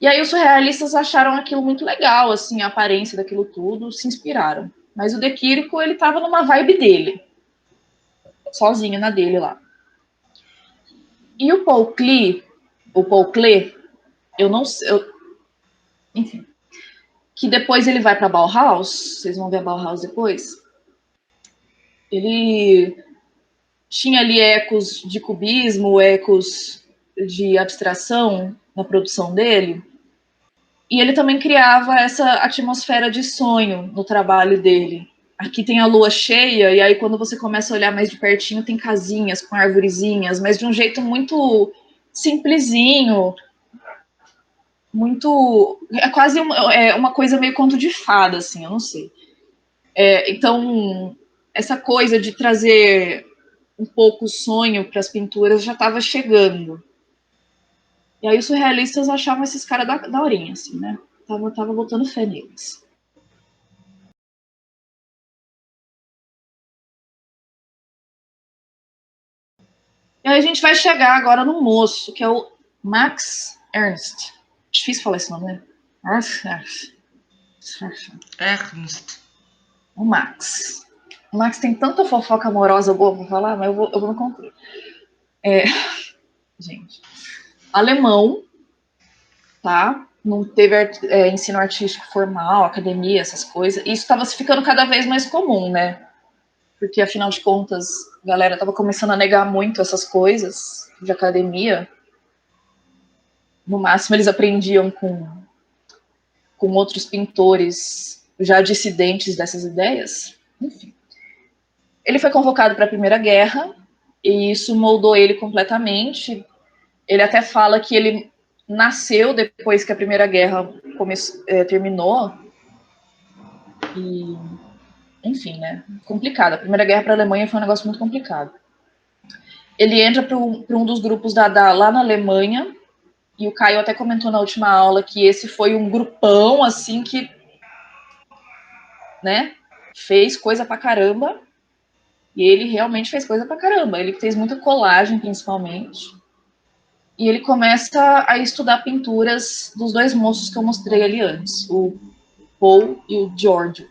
E aí os surrealistas acharam aquilo muito legal, assim, a aparência daquilo tudo, se inspiraram. Mas o De Chirico, ele estava numa vibe dele, sozinho na dele lá. E o Paul Klee, eu não sei, enfim, que depois ele vai para Bauhaus, vocês vão ver a Bauhaus depois, ele tinha ali ecos de cubismo, ecos de abstração na produção dele, e ele também criava essa atmosfera de sonho no trabalho dele. Aqui tem a lua cheia, e aí quando você começa a olhar mais de pertinho, tem casinhas com arvorezinhas, mas de um jeito muito simplesinho, muito... É quase uma coisa meio conto de fada, assim, eu não sei. Então, essa coisa de trazer um pouco o sonho para as pinturas já estava chegando. E aí os surrealistas achavam esses caras da horinha, assim, né? Tava botando fé neles. E aí a gente vai chegar agora no moço, que é o Max Ernst. Difícil falar esse nome, né? Ernst. O Max. O Max tem tanta fofoca amorosa boa pra falar, mas eu vou me concluir. Gente. Alemão, tá? Não teve ensino artístico formal, academia, essas coisas. E isso estava se ficando cada vez mais comum, né? Porque, afinal de contas, a galera estava começando a negar muito essas coisas de academia. No máximo, eles aprendiam com outros pintores já dissidentes dessas ideias. Enfim. Ele foi convocado para a Primeira Guerra, e isso moldou ele completamente. Ele até fala que ele nasceu depois que a Primeira Guerra terminou. E, enfim, né? Complicado. A Primeira Guerra para a Alemanha foi um negócio muito complicado. Ele entra para um dos grupos lá na Alemanha, e o Caio até comentou na última aula que esse foi um grupão, assim, que, né, fez coisa pra caramba. E ele realmente fez coisa pra caramba. Ele fez muita colagem, principalmente. E ele começa a estudar pinturas dos dois moços que eu mostrei ali antes, o Paul e o Giorgio.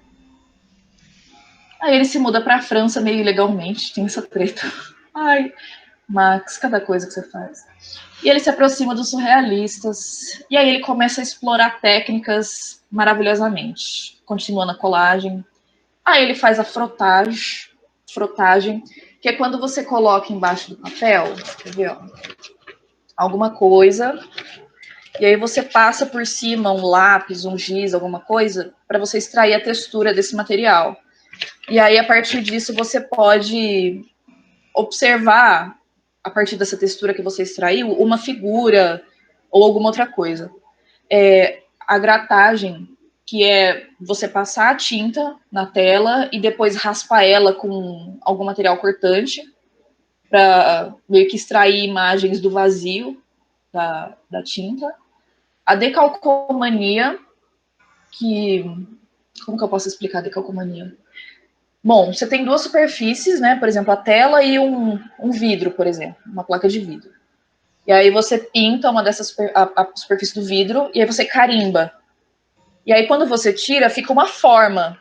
Aí ele se muda para a França meio ilegalmente, tem essa treta. Ai, Max, cada coisa que você faz. E ele se aproxima dos surrealistas, e aí ele começa a explorar técnicas maravilhosamente. Continua na colagem. Aí ele faz a frotagem, que é quando você coloca embaixo do papel, quer ver, ó, alguma coisa, e aí você passa por cima um lápis, um giz, alguma coisa, para você extrair a textura desse material. E aí, a partir disso, você pode observar, a partir dessa textura que você extraiu, uma figura ou alguma outra coisa. A gratagem, que é você passar a tinta na tela e depois raspar ela com algum material cortante para meio que extrair imagens do vazio da tinta. A decalcomania, que... Como que eu posso explicar a decalcomania? Bom, você tem duas superfícies, né? Por exemplo, a tela e um vidro, por exemplo, uma placa de vidro. E aí você pinta uma dessas a superfície do vidro e aí você carimba. E aí quando você tira, fica uma forma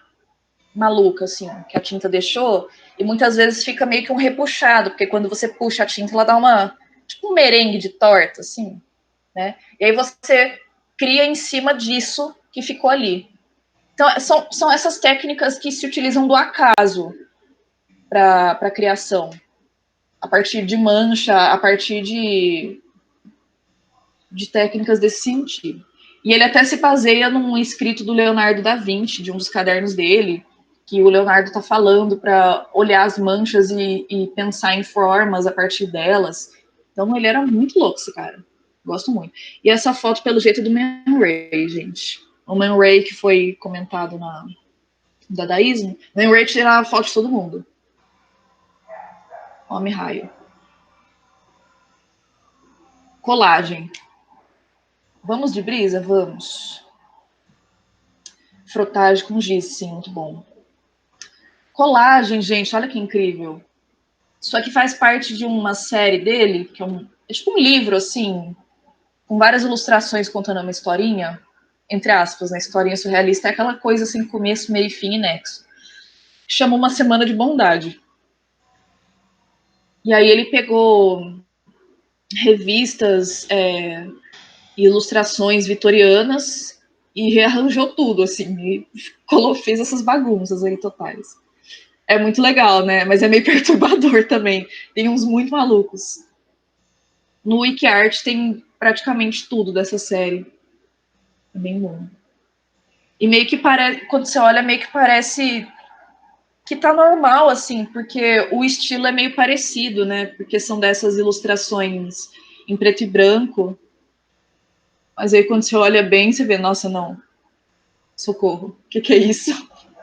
maluca, assim, que a tinta deixou, e muitas vezes fica meio que um repuxado, porque quando você puxa a tinta, ela dá uma, tipo um merengue de torta, assim, né? E aí você cria em cima disso que ficou ali. Então, são essas técnicas que se utilizam do acaso para a criação. A partir de mancha, a partir de técnicas desse sentido. E ele até se baseia num escrito do Leonardo da Vinci, de um dos cadernos dele, que o Leonardo está falando para olhar as manchas e pensar em formas a partir delas. Então ele era muito louco, esse cara. Gosto muito. E essa foto, pelo jeito, é do Man Ray, gente. O Man Ray que foi comentado na dadaísmo. Man Ray tirava foto de todo mundo. Homem raio. Colagem. Vamos de brisa? Vamos. Frotagem com giz, sim, muito bom. Colagem, gente, olha que incrível. Isso aqui faz parte de uma série dele, que é tipo um livro, assim, com várias ilustrações contando uma historinha, entre aspas, né? Historinha surrealista é aquela coisa assim, começo, meio, fim e nexo. Chama Uma Semana de Bondade. E aí ele pegou revistas ilustrações vitorianas e rearranjou tudo, assim, e fez essas bagunças aí totais. É muito legal, né? Mas é meio perturbador também. Tem uns muito malucos. No WikiArt tem praticamente tudo dessa série. É bem bom. E meio que parece, quando você olha, meio que parece que tá normal, assim, porque o estilo é meio parecido, né? Porque são dessas ilustrações em preto e branco. Mas aí quando você olha bem, você vê, nossa, não. Socorro. O que é isso?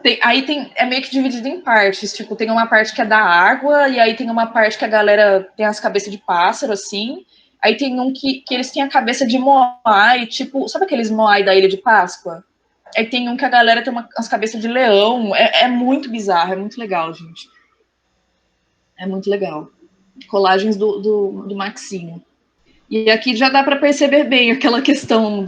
É meio que dividido em partes. Tipo, tem uma parte que é da água, e aí tem uma parte que a galera tem as cabeças de pássaro, assim. Aí tem um que eles têm a cabeça de Moai, tipo, sabe aqueles Moai da Ilha de Páscoa? Aí tem um que a galera tem as cabeças de leão. É muito bizarro, é muito legal, gente. É muito legal. Colagens do Maxinho. E aqui já dá para perceber bem aquela questão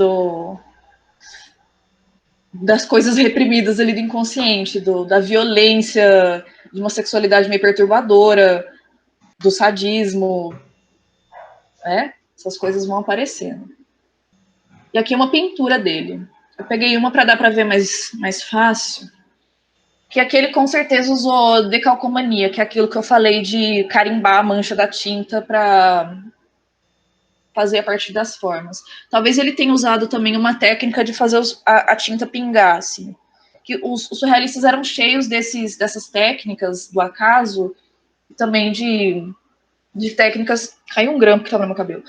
das coisas reprimidas ali do inconsciente, da violência, de uma sexualidade meio perturbadora, do sadismo, né? Essas coisas vão aparecendo. E aqui é uma pintura dele. Eu peguei uma para dar para ver mais fácil, que aquele com certeza usou decalcomania, que é aquilo que eu falei de carimbar a mancha da tinta para fazer a partir das formas. Talvez ele tenha usado também uma técnica de fazer a tinta pingar, assim. Que os surrealistas eram cheios dessas técnicas do acaso, e também de técnicas. Caiu um grampo que estava no meu cabelo.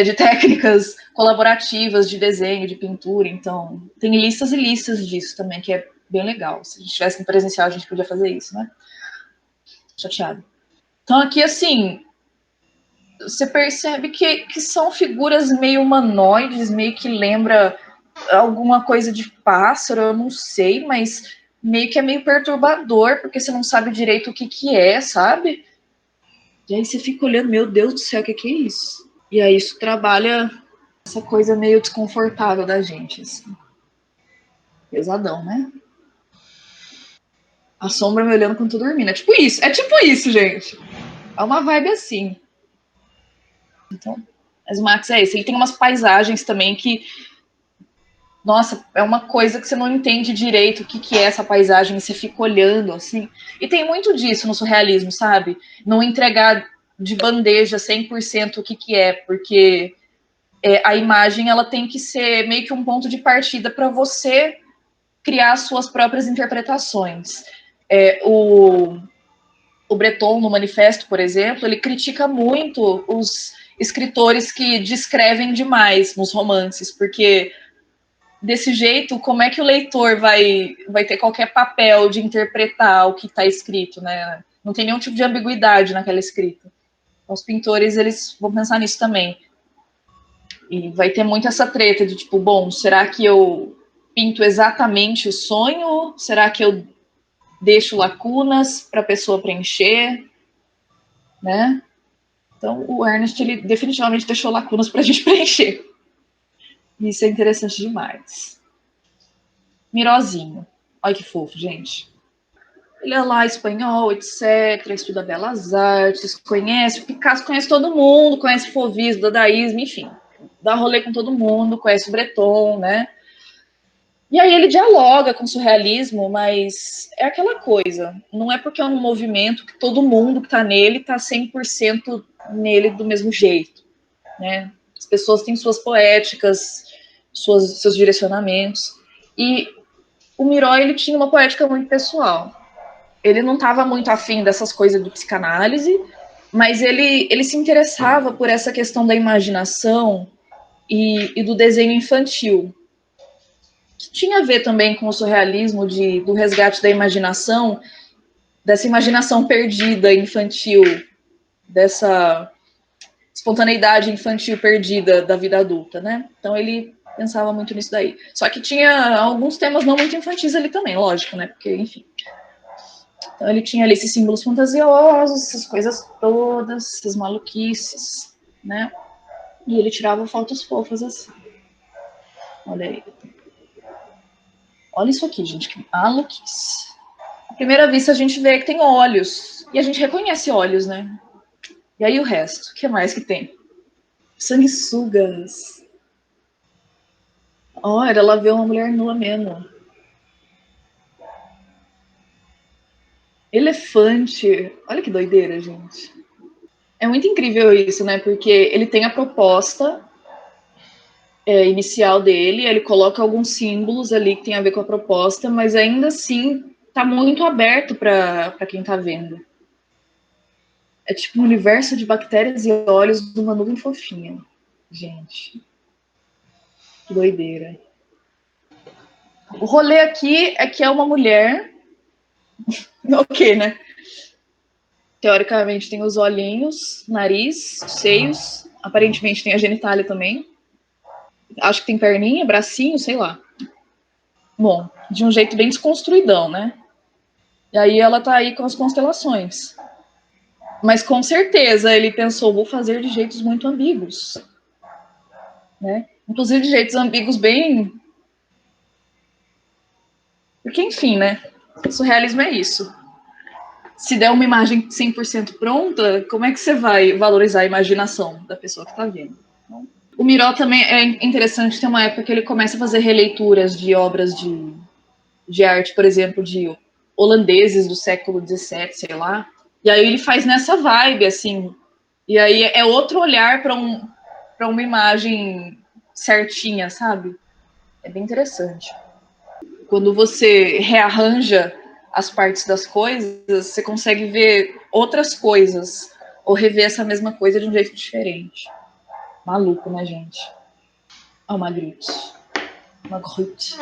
De técnicas colaborativas de desenho, de pintura. Então, tem listas e listas disso também, que é bem legal. Se a gente tivesse no presencial, a gente podia fazer isso, né? Chateado. Então, aqui, assim, você percebe que são figuras meio humanoides, meio que lembra alguma coisa de pássaro, eu não sei, mas meio que é meio perturbador, porque você não sabe direito o que é, sabe? E aí você fica olhando, meu Deus do céu, o que é isso? E aí isso trabalha essa coisa meio desconfortável da gente, assim. Pesadão, né? A sombra me olhando quando tô dormindo. É tipo isso, gente. É uma vibe assim. Então, mas o Max é esse. Ele tem umas paisagens também que, nossa, é uma coisa que você não entende direito o que é essa paisagem, e você fica olhando, assim. E tem muito disso no surrealismo, sabe? Não entregar de bandeja 100% o que é, porque a imagem ela tem que ser meio que um ponto de partida para você criar suas próprias interpretações. O Breton, no Manifesto, por exemplo, ele critica muito os escritores que descrevem demais nos romances, porque desse jeito, como é que o leitor vai ter qualquer papel de interpretar o que está escrito, né? Não tem nenhum tipo de ambiguidade naquela escrita. Então, os pintores, eles vão pensar nisso também. E vai ter muito essa treta de tipo, bom, será que eu pinto exatamente o sonho? Será que eu deixo lacunas para a pessoa preencher? Né? Então, o Ernest, ele definitivamente deixou lacunas para a gente preencher. E isso é interessante demais. Mirozinho. Olha que fofo, gente. Ele é lá espanhol, etc., estuda belas artes, conhece o Picasso, conhece todo mundo, conhece Fauvisme, Dadaísmo, enfim. Dá rolê com todo mundo, conhece o Breton, né? E aí ele dialoga com o surrealismo, mas é aquela coisa. Não é porque é um movimento que todo mundo que está nele está 100% nele do mesmo jeito, né? As pessoas têm suas poéticas, seus direcionamentos. E o Miró, ele tinha uma poética muito pessoal. Ele não estava muito afim dessas coisas de psicanálise, mas ele se interessava por essa questão da imaginação e do desenho infantil, que tinha a ver também com o surrealismo do resgate da imaginação, dessa imaginação perdida infantil, dessa espontaneidade infantil perdida da vida adulta, né? Então ele pensava muito nisso daí. Só que tinha alguns temas não muito infantis ali também, lógico, né? Porque, enfim. Então ele tinha ali esses símbolos fantasiosos, essas coisas todas, essas maluquices, né? E ele tirava fotos fofas assim. Olha aí. Olha isso aqui, gente, que maluquice. À primeira vista a gente vê que tem olhos. E a gente reconhece olhos, né? E aí o resto? O que mais que tem? Sanguessugas. Olha, ela vê uma mulher nua mesmo. Elefante. Olha que doideira, gente. É muito incrível isso, né? Porque ele tem a proposta inicial dele, ele coloca alguns símbolos ali que tem a ver com a proposta, mas ainda assim tá muito aberto para quem tá vendo. É tipo um universo de bactérias e olhos de uma nuvem fofinha. Gente. Que doideira. O rolê aqui é que é uma mulher. Ok, né? Teoricamente tem os olhinhos, nariz, seios. Aparentemente tem a genitália também. Acho que tem perninha, bracinho, sei lá. Bom, de um jeito bem desconstruidão, né? E aí ela tá aí com as constelações. Mas com certeza ele pensou, vou fazer de jeitos muito ambíguos. Né? Inclusive de jeitos ambíguos bem... Porque, enfim, né? Surrealismo é isso. Se der uma imagem 100% pronta, como é que você vai valorizar a imaginação da pessoa que está vendo? O Miró também é interessante, tem uma época que ele começa a fazer releituras de obras de arte, por exemplo, de holandeses do século XVII, sei lá. E aí ele faz nessa vibe, assim. E aí é outro olhar para uma imagem certinha, sabe? É bem interessante. Quando você rearranja as partes das coisas, você consegue ver outras coisas ou rever essa mesma coisa de um jeito diferente. Maluco, né, gente? Ah, Magritte. Magritte.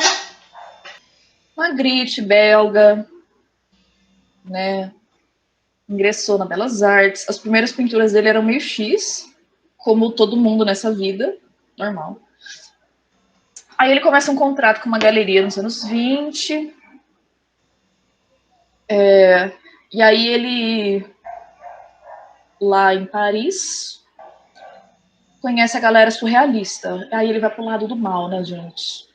Magritte, belga, né? Ingressou na Belas Artes. As primeiras pinturas dele eram meio X, como todo mundo nessa vida, normal. Aí ele começa um contrato com uma galeria nos anos 20. E aí ele, lá em Paris, conhece a galera surrealista. Aí ele vai pro lado do mal, né, gente?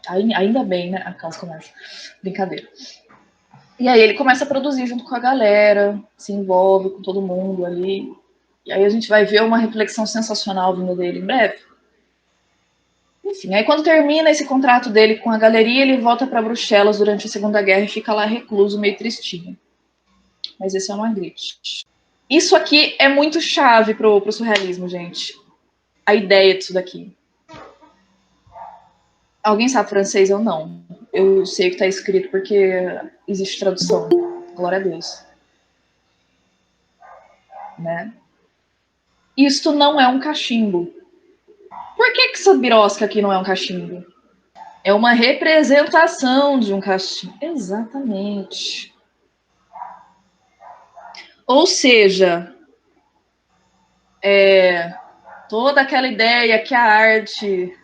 Ainda bem, né? Aquelas conversas. Brincadeira. E aí ele começa a produzir junto com a galera, se envolve com todo mundo ali. E aí a gente vai ver uma reflexão sensacional vindo dele em breve. Enfim, aí quando termina esse contrato dele com a galeria, ele volta para Bruxelas durante a Segunda Guerra e fica lá recluso, meio tristinho. Mas esse é o Magritte. Isso aqui é muito chave pro surrealismo, gente. A ideia disso daqui. Alguém sabe francês ou não? Eu sei o que está escrito porque existe tradução. Glória a Deus. Né? Isto não é um cachimbo. Por que essa birosca aqui não é um cachimbo? É uma representação de um cachimbo. Exatamente. Ou seja, toda aquela ideia que a arte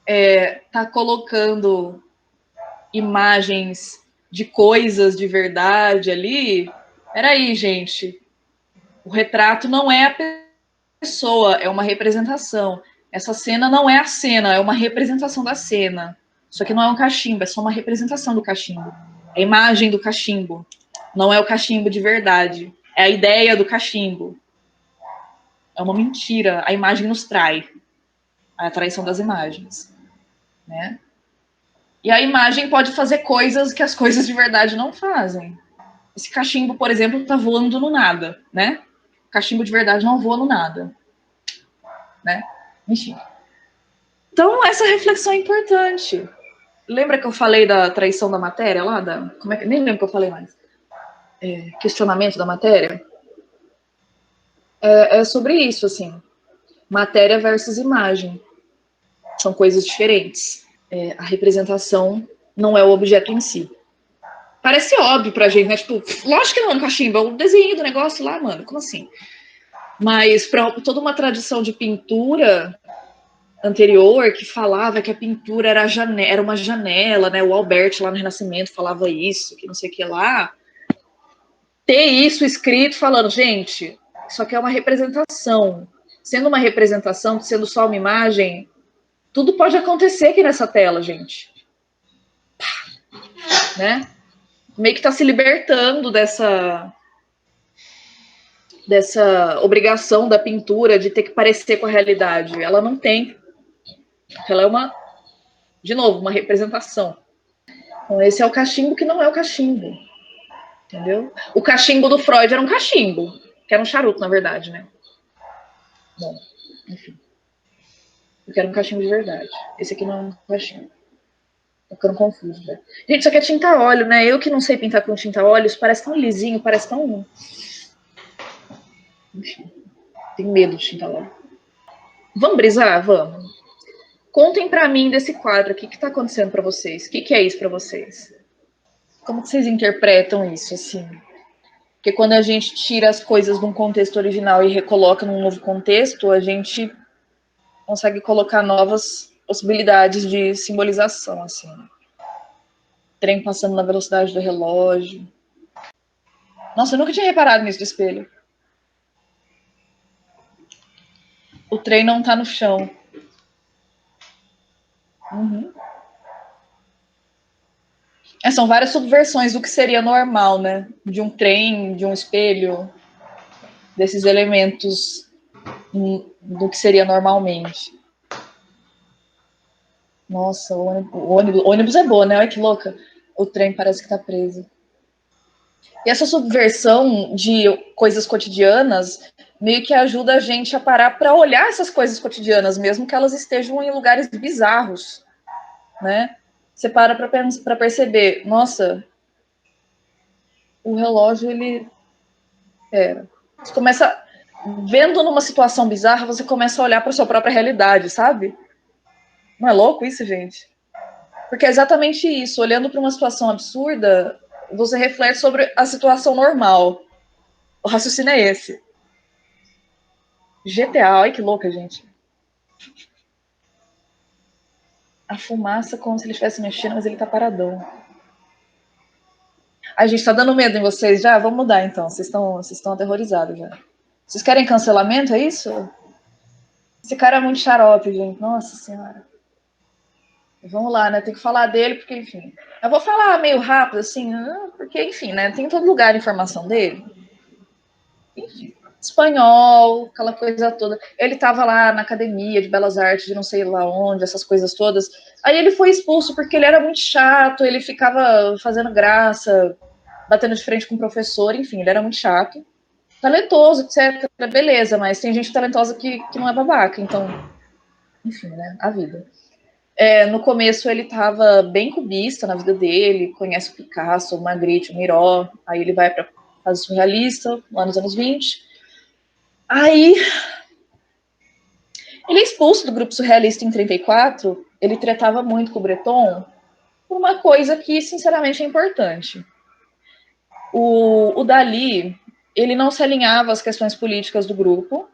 está colocando imagens de coisas de verdade ali. Peraí, gente. O retrato não é a pessoa, é uma representação. Essa cena não é a cena, é uma representação da cena. Isso aqui não é um cachimbo, é só uma representação do cachimbo. É a imagem do cachimbo. Não é o cachimbo de verdade. É a ideia do cachimbo. É uma mentira. A imagem nos trai. A traição das imagens. Né? E a imagem pode fazer coisas que as coisas de verdade não fazem. Esse cachimbo, por exemplo, está voando no nada, né? O cachimbo de verdade não voa no nada. Né? Enfim. Então, essa reflexão é importante. Lembra que eu falei da traição da matéria lá? Nem lembro que eu falei mais. Questionamento da matéria? É sobre isso, assim. Matéria versus imagem. São coisas diferentes. A representação não é o objeto em si. Parece óbvio pra gente, né? Tipo, lógico que não é um cachimbo, é o desenho do negócio lá, mano. Como assim? Mas para toda uma tradição de pintura anterior que falava que a pintura era uma janela, né? O Albert lá no Renascimento falava isso, que não sei o que lá. Ter isso escrito falando, gente, isso aqui é uma representação. Sendo uma representação, sendo só uma imagem, tudo pode acontecer aqui nessa tela, gente. Né? Meio que tá se libertando dessa obrigação da pintura de ter que parecer com a realidade. Ela não tem. Ela é de novo, uma representação. Então, esse é o cachimbo que não é o cachimbo. Entendeu? O cachimbo do Freud era um cachimbo, que era um charuto, na verdade, né? Bom, enfim. Porque era um cachimbo de verdade. Esse aqui não é um cachimbo. Tô ficando confuso, né? Gente, isso aqui é tinta a óleo, né? Eu que não sei pintar com tinta a óleo, isso parece tão lisinho, parece tão... Enfim, tenho medo de tinta a óleo. Vamos brisar? Vamos. Contem para mim desse quadro aqui, o que está acontecendo para vocês? O que é isso para vocês? Como que vocês interpretam isso, assim? Porque quando a gente tira as coisas de um contexto original e recoloca num novo contexto, a gente consegue colocar novas possibilidades de simbolização, assim. Trem passando na velocidade do relógio. Nossa, eu nunca tinha reparado nisso do espelho. O trem não tá no chão. Uhum. São várias subversões do que seria normal, né? De um trem, de um espelho, desses elementos do que seria normalmente. Nossa, o ônibus é bom, né? Olha que louca. O trem parece que tá preso. E essa subversão de coisas cotidianas meio que ajuda a gente a parar para olhar essas coisas cotidianas, mesmo que elas estejam em lugares bizarros, né? Você para para perceber, nossa, o relógio, ele... Pera. Você começa... Vendo numa situação bizarra, você começa a olhar para sua própria realidade, sabe? Não é louco isso, gente? Porque é exatamente isso. Olhando para uma situação absurda, você reflete sobre a situação normal. O raciocínio é esse. GTA, olha que louca, gente. A fumaça como se ele estivesse mexendo, mas ele tá paradão. A gente tá dando medo em vocês já? Vamos mudar então. Vocês estão aterrorizados já. Vocês querem cancelamento, é isso? Esse cara é muito xarope, gente. Nossa senhora. Vamos lá, né? Tem que falar dele, porque, enfim. Eu vou falar meio rápido, assim, porque, enfim, né? Tem em todo lugar a informação dele. Enfim. Espanhol, aquela coisa toda. Ele estava lá na academia de belas artes, de não sei lá onde, essas coisas todas. Aí ele foi expulso porque ele era muito chato, ele ficava fazendo graça, batendo de frente com o professor, enfim, ele era muito chato. Talentoso, etc. Beleza, mas tem gente talentosa que não é babaca, então, enfim, né? A vida. No começo ele estava bem cubista na vida dele, conhece o Picasso, o Magritte, o Miró, aí ele vai para fase surrealista, lá nos anos 20. Aí ele é expulso do grupo surrealista em 34, ele tratava muito com o Breton por uma coisa que, sinceramente, é importante. O Dalí, ele não se alinhava às questões políticas do grupo,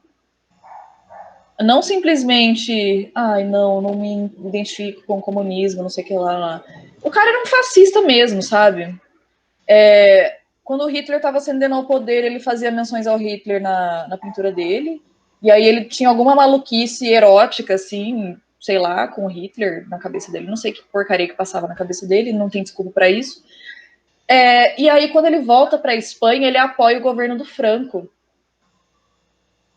não simplesmente, não me identifico com o comunismo, não sei o que lá. O cara era um fascista mesmo, sabe? Quando o Hitler estava ascendendo ao poder, ele fazia menções ao Hitler na pintura dele. E aí ele tinha alguma maluquice erótica, assim, sei lá, com o Hitler na cabeça dele. Não sei que porcaria que passava na cabeça dele, não tem desculpa para isso. E aí, quando ele volta para a Espanha, ele apoia o governo do Franco.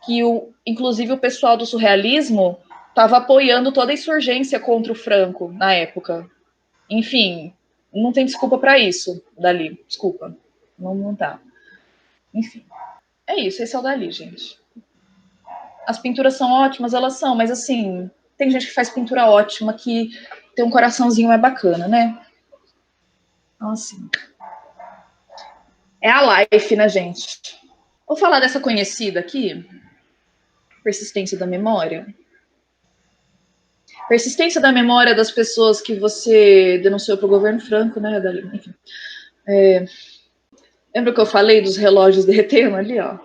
Que, inclusive, o pessoal do surrealismo estava apoiando toda a insurgência contra o Franco na época. Enfim, não tem desculpa para isso, Dali. Desculpa. Não tá. Enfim. É isso, esse é o Dali, gente. As pinturas são ótimas, elas são, mas assim, tem gente que faz pintura ótima que tem um coraçãozinho mais bacana, né? Então, assim. É a life, né, gente? Vou falar dessa conhecida aqui, persistência da memória. Persistência da memória das pessoas que você denunciou para o governo Franco, né, Dali? Enfim. Lembra que eu falei dos relógios derretendo ali, ó?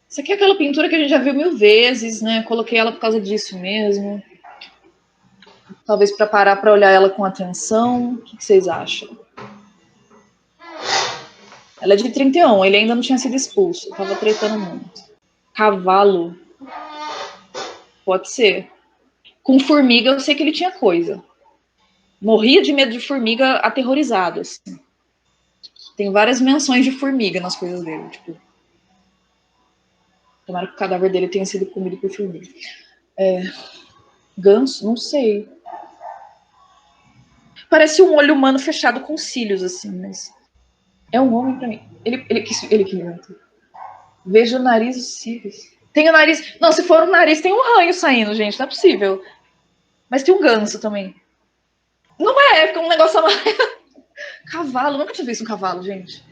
Isso aqui é aquela pintura que a gente já viu 1000 vezes, né? Coloquei ela por causa disso mesmo. Talvez para parar para olhar ela com atenção. O que vocês acham? Ela é de 31, ele ainda não tinha sido expulso. Tava tretando muito. Cavalo. Pode ser. Com formiga, eu sei que ele tinha coisa. Morria de medo de formiga, aterrorizado, assim. Tem várias menções de formiga nas coisas dele, tipo. Tomara que o cadáver dele tenha sido comido por formiga. Ganso? Não sei. Parece um olho humano fechado com cílios, assim, mas... É um homem pra mim. Ele que inventou. Vejo o nariz e os cílios. Tem o nariz... Não, se for um nariz, tem um ranho saindo, gente. Não é possível. Mas tem um ganso também. Não é um negócio amarelo. Cavalo. Nunca tinha visto um cavalo, gente.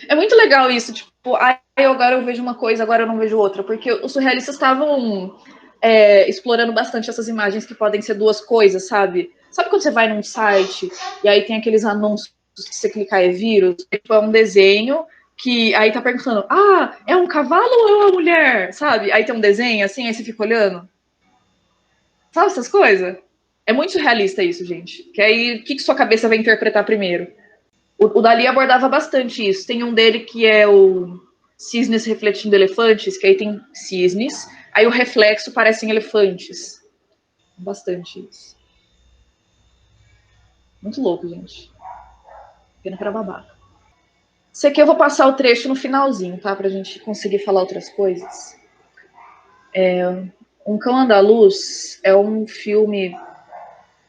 É muito legal isso. Tipo, agora eu vejo uma coisa, agora eu não vejo outra. Porque os surrealistas estavam explorando bastante essas imagens que podem ser duas coisas, sabe? Sabe quando você vai num site e aí tem aqueles anúncios que você clicar é vírus? É um desenho que aí tá perguntando, é um cavalo ou é uma mulher? Sabe? Aí tem um desenho assim, aí você fica olhando. Sabe essas coisas? É muito surrealista isso, gente. Que aí, o que sua cabeça vai interpretar primeiro? O Dali abordava bastante isso. Tem um dele que é o cisnes refletindo elefantes, que aí tem cisnes, aí o reflexo parecem elefantes. Bastante isso. Muito louco, gente. Pena que era babaca. Isso aqui eu vou passar o trecho no finalzinho, tá? Pra gente conseguir falar outras coisas. Um Cão Andaluz é um filme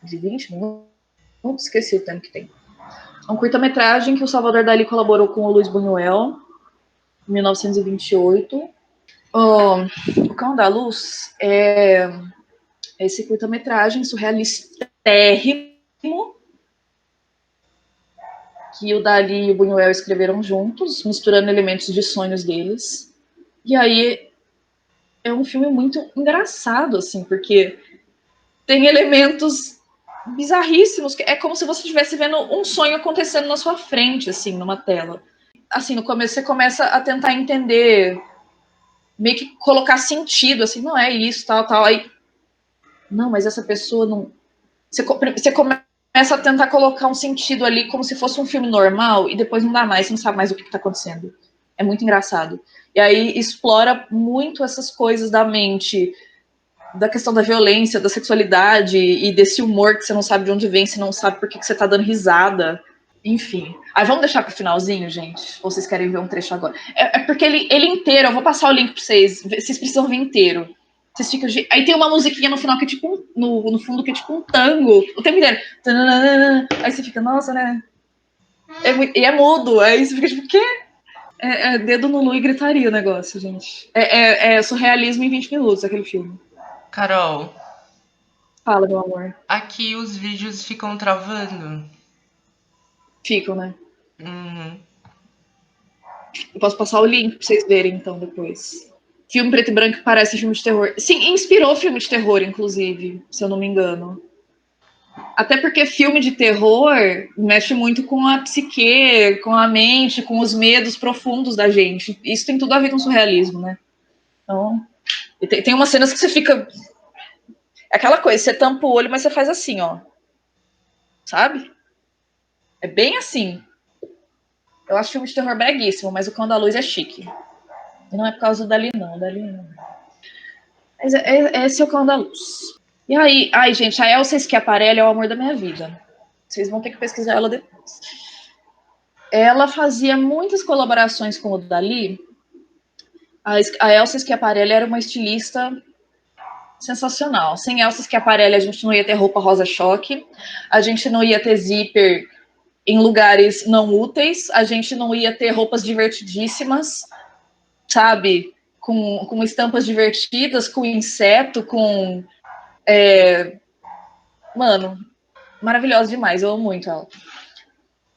de 20 minutos, esqueci o tempo que tem. É um curta-metragem que o Salvador Dalí colaborou com o Luiz Buñuel, em 1928. O Cão Andaluz é esse curta-metragem surrealistérrimo que o Dalí e o Buñuel escreveram juntos, misturando elementos de sonhos deles. E aí é um filme muito engraçado, assim, porque tem elementos bizarríssimos, que é como se você estivesse vendo um sonho acontecendo na sua frente, assim, numa tela. Assim, no começo você começa a tentar entender, meio que colocar sentido, assim, não é isso, tal, tal. Aí, não, mas essa pessoa não. Você começa a tentar colocar um sentido ali como se fosse um filme normal e depois não dá mais, você não sabe mais o que está acontecendo. É muito engraçado. E aí explora muito essas coisas da mente, da questão da violência, da sexualidade e desse humor que você não sabe de onde vem, você não sabe por que você tá dando risada. Enfim. Aí vamos deixar pro finalzinho, gente? Ou vocês querem ver um trecho agora? É porque ele inteiro, eu vou passar o link pra vocês. Vocês precisam ver inteiro. Vocês ficam. Aí tem uma musiquinha no final que é tipo no fundo que é tipo um tango. O tempo inteiro. Aí você fica, nossa, né? E é mudo. Aí você fica tipo, o quê? É dedo no nu e gritaria o negócio, gente. É surrealismo em 20 minutos, aquele filme. Carol, Fala, meu amor. aqui os vídeos ficam travando. Ficam, né? Uhum. Eu posso passar o link pra vocês verem, então, depois. Filme preto e branco que parece filme de terror. Sim, inspirou filme de terror, inclusive, se eu não me engano. Até porque filme de terror mexe muito com a psique, com a mente, com os medos profundos da gente. Isso tem tudo a ver com surrealismo, né? Então, tem umas cenas que você fica. É aquela coisa, você tampa o olho, mas você faz assim, ó. Sabe? É bem assim. Eu acho filme de terror breguíssimo, mas o Cão da Luz é chique. E não é por causa do Dali, não. Dali não. Mas esse é o Cão da Luz. E aí, ai, gente, a Elsa Schiaparelli é o amor da minha vida. Vocês vão ter que pesquisar ela depois. Ela fazia muitas colaborações com o Dali. A Elsa Schiaparelli era uma estilista sensacional. Sem Elsa Schiaparelli, a gente não ia ter roupa rosa-choque, a gente não ia ter zíper em lugares não úteis, a gente não ia ter roupas divertidíssimas, sabe? Com estampas divertidas, com inseto, com. Mano, maravilhosa demais, eu amo muito ela.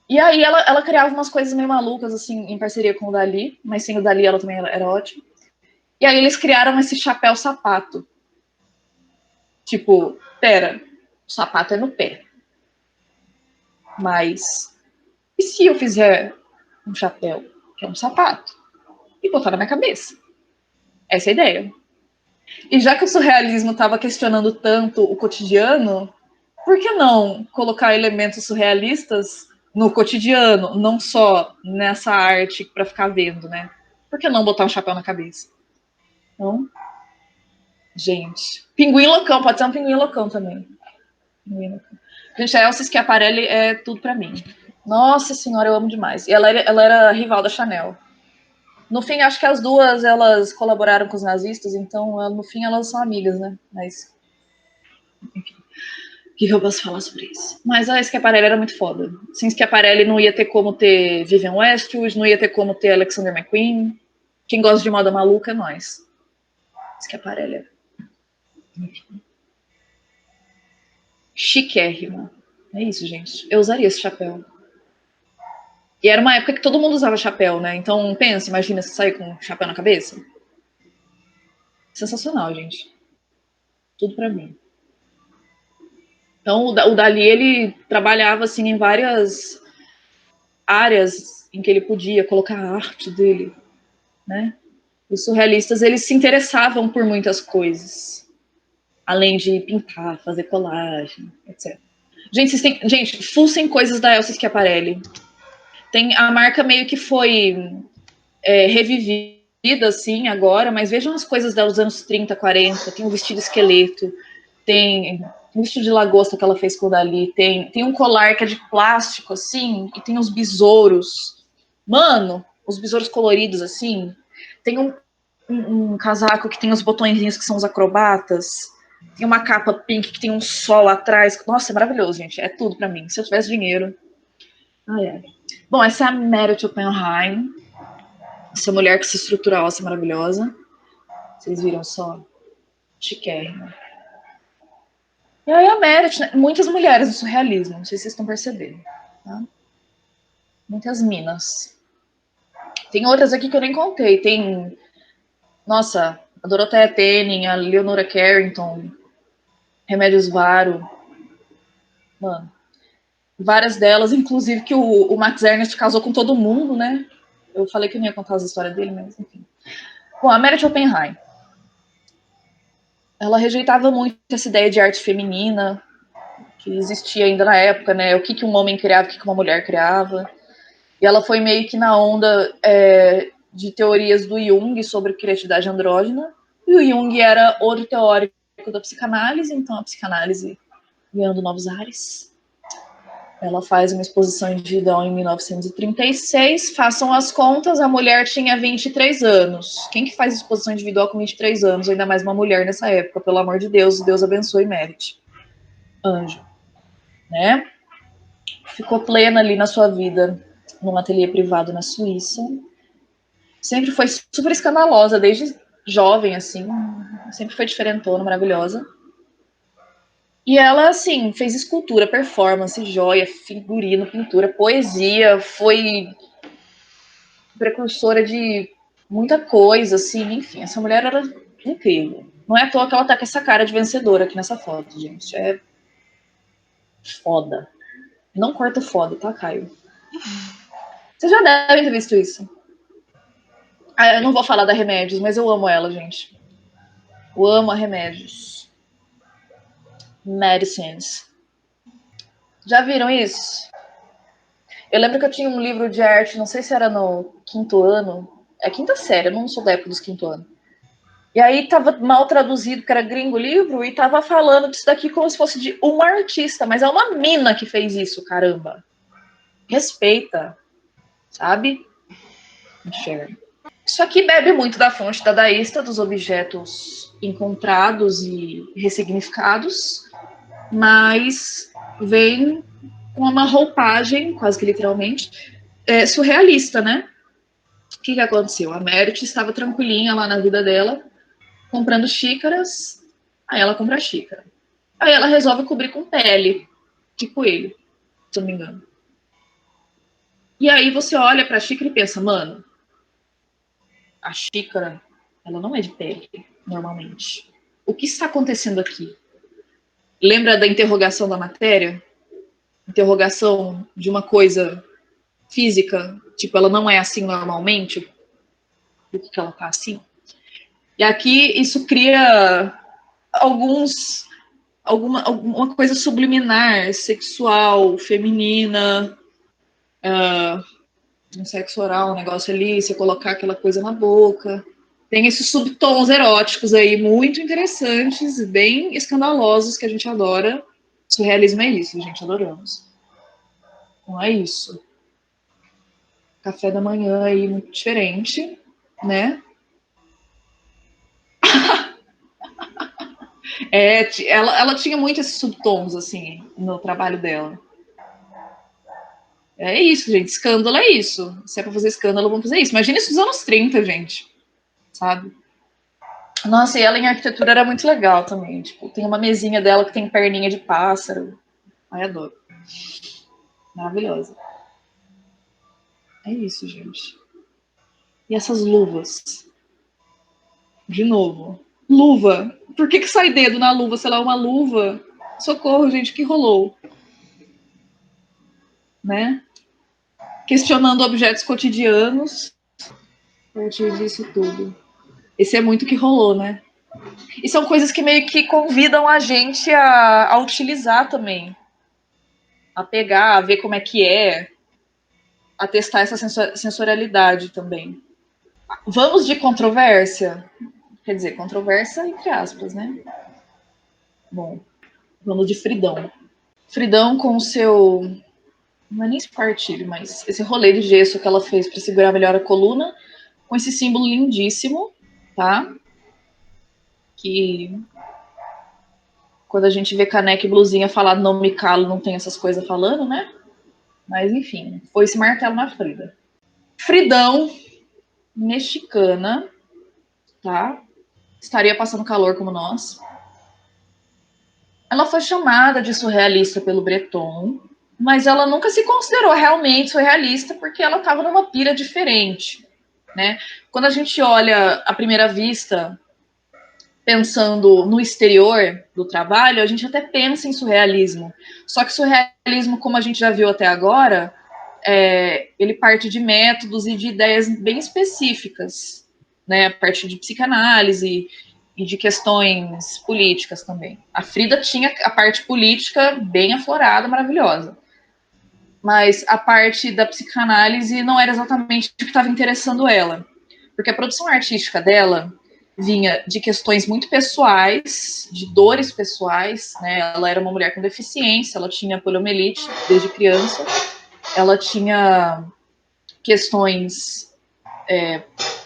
E aí ela criava umas coisas meio malucas, assim, em parceria com o Dali, mas sem o Dali ela também era ótima. E aí eles criaram esse chapéu sapato. Tipo, pera, o sapato é no pé. Mas e se eu fizer um chapéu que é um sapato e botar na minha cabeça? Essa é a ideia. E já que o surrealismo estava questionando tanto o cotidiano, por que não colocar elementos surrealistas no cotidiano, não só nessa arte para ficar vendo, né? Por que não botar um chapéu na cabeça? Não? Gente. Pinguim loucão, pode ser um pinguim loucão também. Pinguim loucão. Gente, a Elsa Schiaparelli é tudo para mim. Nossa senhora, eu amo demais. E ela era rival da Chanel. No fim, acho que as duas elas colaboraram com os nazistas, então no fim elas são amigas, né? Mas, enfim, o que eu posso falar sobre isso? Mas a Schiaparelli era muito foda. Sem Schiaparelli não ia ter como ter Vivienne Westwood, não ia ter como ter Alexander McQueen. Quem gosta de moda maluca é nós. Schiaparelli. Enfim. Chiquérrimo. É isso, gente. Eu usaria esse chapéu. E era uma época que todo mundo usava chapéu, né? Então, pensa, imagina você sair com um chapéu na cabeça. Sensacional, gente. Tudo pra mim. Então, o Dali, ele trabalhava, assim, em várias áreas em que ele podia colocar a arte dele, né? Os surrealistas, eles se interessavam por muitas coisas, além de pintar, fazer colagem, etc. Gente, vocês têm... Gente, fuçem coisas da Elsa Schiaparelli. Tem a marca meio que foi revivida, assim, agora, mas vejam as coisas dos anos 30, 40. Tem um vestido esqueleto, tem um vestido de lagosta que ela fez com o Dali, tem um colar que é de plástico, assim, e tem uns besouros. Mano, os besouros coloridos, assim. Tem um casaco que tem os botõezinhos que são os acrobatas. Tem uma capa pink que tem um sol atrás. Nossa, é maravilhoso, gente. É tudo pra mim. Se eu tivesse dinheiro. Ai, ai. Bom, essa é a Merit Oppenheim. Essa mulher que se estrutura óssea maravilhosa. Vocês viram só? Chiquérrima. E aí a Merit, né? Muitas mulheres no surrealismo. Não sei se vocês estão percebendo. Tá? Muitas minas. Tem outras aqui que eu nem contei. Tem, nossa, a Dorothea Tennant, a Leonora Carrington, Remédios Varo. Mano, várias delas, inclusive que o Max Ernst casou com todo mundo, né? Eu falei que eu não ia contar as histórias dele, mas enfim. Bom, a Merit Oppenheim. Ela rejeitava muito essa ideia de arte feminina, que existia ainda na época, né? O que um homem criava, o que uma mulher criava. E ela foi meio que na onda de teorias do Jung sobre criatividade andrógena. E o Jung era outro teórico da psicanálise, então a psicanálise ganhando novos ares. Ela faz uma exposição individual em 1936. Façam as contas, a mulher tinha 23 anos. Quem que faz exposição individual com 23 anos? Ainda mais uma mulher nessa época, pelo amor de Deus. Deus abençoe Merit. Anjo. Né? Ficou plena ali na sua vida, num ateliê privado na Suíça. Sempre foi super escandalosa, desde jovem, assim. Sempre foi diferentona, maravilhosa. E ela, assim, fez escultura, performance, joia, figurino, pintura, poesia, foi precursora de muita coisa, assim, enfim. Essa mulher era incrível. Não é à toa que ela tá com essa cara de vencedora aqui nessa foto, gente. É foda. Não corta foda, tá, Caio? Vocês já devem ter visto isso. Eu não vou falar da Remédios, mas eu amo ela, gente. Eu amo a Remédios. Medicines. Já viram isso? Eu lembro que eu tinha um livro de arte, não sei se era no quinto ano. É quinta série, eu não sou da época dos quinto ano. E aí tava mal traduzido, porque era gringo o livro, e tava falando disso daqui como se fosse de uma artista, mas é uma mina que fez isso, caramba. Respeita, sabe? Enxerga. Isso aqui bebe muito da fonte dadaísta, dos objetos encontrados e ressignificados, mas vem com uma roupagem, quase que literalmente, surrealista, né? O que aconteceu? A Merit estava tranquilinha lá na vida dela, comprando xícaras, aí ela compra a xícara. Aí ela resolve cobrir com pele de coelho, se eu não me engano. E aí você olha para a xícara e pensa, mano, a xícara, ela não é de pele, normalmente. O que está acontecendo aqui? Lembra da interrogação da matéria? Interrogação de uma coisa física, tipo, ela não é assim normalmente, por que ela tá assim? E aqui isso cria alguma coisa subliminar, sexual, feminina, um sexo oral, um negócio ali, você colocar aquela coisa na boca. Tem esses subtons eróticos aí muito interessantes, bem escandalosos que a gente adora. Surrealismo é isso, gente, adoramos. Não é isso. Café da manhã aí muito diferente, né? Ela tinha muito esses subtons, assim, no trabalho dela. É isso, gente. Escândalo é isso. Se é pra fazer escândalo, vamos fazer isso. Imagina isso dos anos 30, gente. Sabe? Nossa, e ela em arquitetura era muito legal também. Tipo, tem uma mesinha dela que tem perninha de pássaro. Ai, adoro. Maravilhosa. É isso, gente. E essas luvas? De novo. Luva. Por que sai dedo na luva? Sei lá, uma luva. Socorro, gente, que rolou? Né? Questionando objetos cotidianos. A partir disso tudo. Esse é muito que rolou, né? E são coisas que meio que convidam a gente a utilizar também. A pegar, a ver como é que é. A testar essa sensorialidade também. Vamos de controvérsia? Quer dizer, controvérsia entre aspas, né? Bom, vamos de Fridão. Fridão com o seu... Não é nem esse partilho, mas esse rolê de gesso que ela fez para segurar melhor a coluna, com esse símbolo lindíssimo, tá? Que quando a gente vê caneca e blusinha falar não me calo, não tem essas coisas falando, né? Mas enfim, foi esse martelo na Frida. Fridão, mexicana, tá? Estaria passando calor como nós. Ela foi chamada de surrealista pelo Breton, mas ela nunca se considerou realmente surrealista porque ela estava numa pira diferente, né? Quando a gente olha à primeira vista, pensando no exterior do trabalho, a gente até pensa em surrealismo. Só que surrealismo, como a gente já viu até agora, ele parte de métodos e de ideias bem específicas, né? A partir de psicanálise e de questões políticas também. A Frida tinha a parte política bem aflorada, maravilhosa. Mas a parte da psicanálise não era exatamente o que estava interessando ela. Porque a produção artística dela vinha de questões muito pessoais, de dores pessoais, né? Ela era uma mulher com deficiência, ela tinha poliomielite desde criança, ela tinha questões,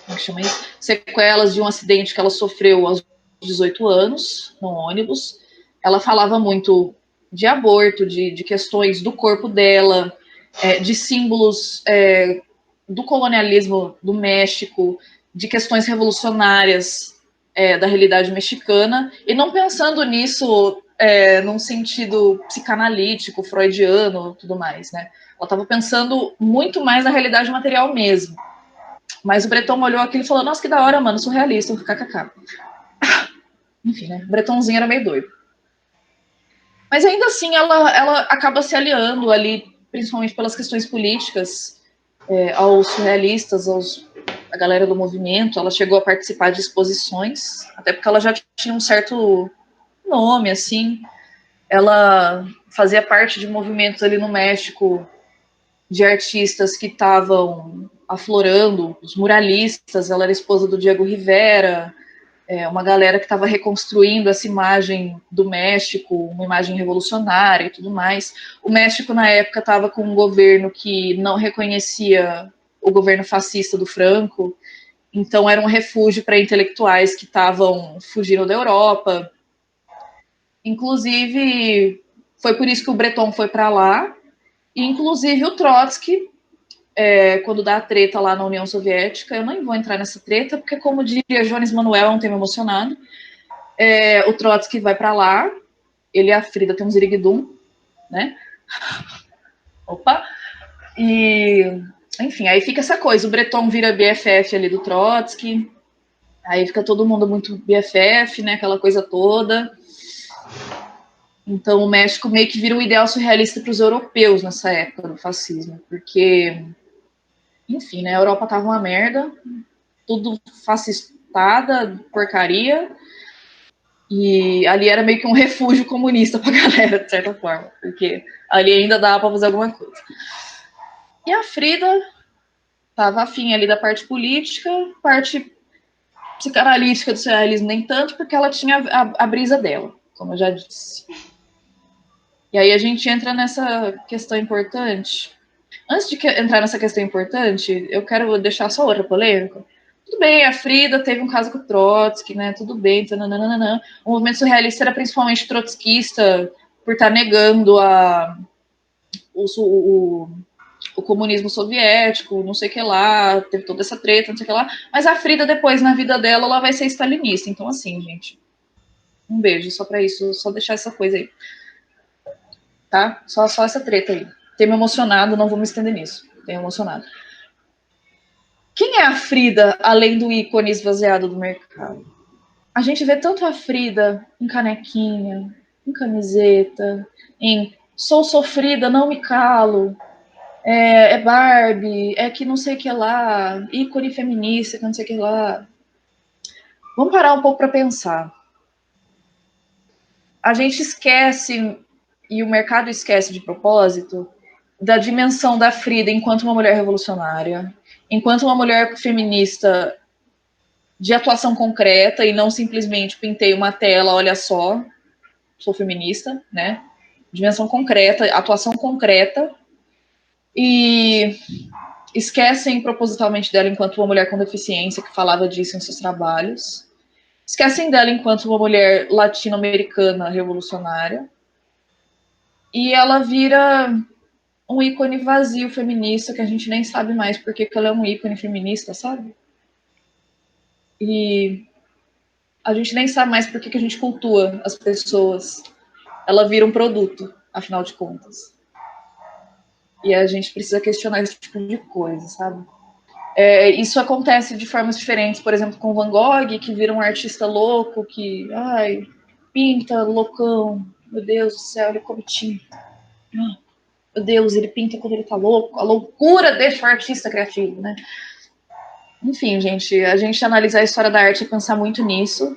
como que chama isso? Sequelas de um acidente que ela sofreu aos 18 anos, no ônibus. Ela falava muito de aborto, de questões do corpo dela, de símbolos do colonialismo do México, de questões revolucionárias da realidade mexicana, e não pensando nisso num sentido psicanalítico, freudiano, tudo mais, né? Ela estava pensando muito mais na realidade material mesmo. Mas o Breton olhou aquilo e falou, nossa, que da hora, mano, surrealista, kkk. Enfim, né? O Bretonzinho era meio doido. Mas ainda assim, ela acaba se aliando ali, principalmente pelas questões políticas, aos surrealistas, a galera do movimento. Ela chegou a participar de exposições, até porque ela já tinha um certo nome, assim. Ela fazia parte de movimentos ali no México de artistas que estavam aflorando, os muralistas. Ela era esposa do Diego Rivera, uma galera que estava reconstruindo essa imagem do México, uma imagem revolucionária e tudo mais. O México, na época, estava com um governo que não reconhecia o governo fascista do Franco, então era um refúgio para intelectuais que estavam fugindo da Europa. Inclusive, foi por isso que o Breton foi para lá, e inclusive o Trotsky, quando dá a treta lá na União Soviética, eu nem vou entrar nessa treta, porque como diria Jones Manuel, é um tema emocionado, o Trotsky vai para lá, ele e a Frida tem um ziriguidum, né? Opa! E, enfim, aí fica essa coisa, o Breton vira BFF ali do Trotsky, aí fica todo mundo muito BFF, né? Aquela coisa toda. Então o México meio que vira um ideal surrealista para os europeus nessa época do fascismo, porque, enfim, né? A Europa tava uma merda, tudo fascistada, porcaria, e ali era meio que um refúgio comunista pra galera, de certa forma, porque ali ainda dava pra fazer alguma coisa. E a Frida tava afim ali da parte política, parte psicanalítica do surrealismo nem tanto, porque ela tinha a brisa dela, como eu já disse. E aí a gente entra nessa questão importante. Antes de entrar nessa questão importante, eu quero deixar só outra polêmica. Tudo bem, a Frida teve um caso com o Trotsky, né? Tudo bem, tananana. O movimento surrealista era principalmente trotskista por estar negando o comunismo soviético, não sei o que lá, teve toda essa treta, não sei o que lá. Mas a Frida, depois, na vida dela, ela vai ser stalinista. Então, assim, gente, um beijo só pra isso, só deixar essa coisa aí. Tá? Só essa treta aí. Tem me emocionado, não vou me estender nisso. Tenho emocionado. Quem é a Frida, além do ícone esvaziado do mercado? A gente vê tanto a Frida em canequinha, em camiseta, em sou sofrida, não me calo, é Barbie, é que não sei o que lá, ícone feminista, que não sei o que lá. Vamos parar um pouco para pensar. A gente esquece, e o mercado esquece de propósito, da dimensão da Frida enquanto uma mulher revolucionária, enquanto uma mulher feminista de atuação concreta e não simplesmente pintei uma tela, olha só, sou feminista, né? Dimensão concreta, atuação concreta, e esquecem propositalmente dela enquanto uma mulher com deficiência que falava disso em seus trabalhos, esquecem dela enquanto uma mulher latino-americana revolucionária, e ela vira um ícone vazio feminista que a gente nem sabe mais porque que ela é um ícone feminista, sabe? E a gente nem sabe mais por que a gente cultua as pessoas. Ela vira um produto, afinal de contas. E a gente precisa questionar esse tipo de coisa, sabe? Isso acontece de formas diferentes, por exemplo, com Van Gogh, que vira um artista louco, que, ai, pinta loucão, meu Deus do céu, ele come tinta. Meu Deus, ele pinta quando ele tá louco, a loucura deixa o artista criativo, né? Enfim, gente, a gente analisar a história da arte e pensar muito nisso,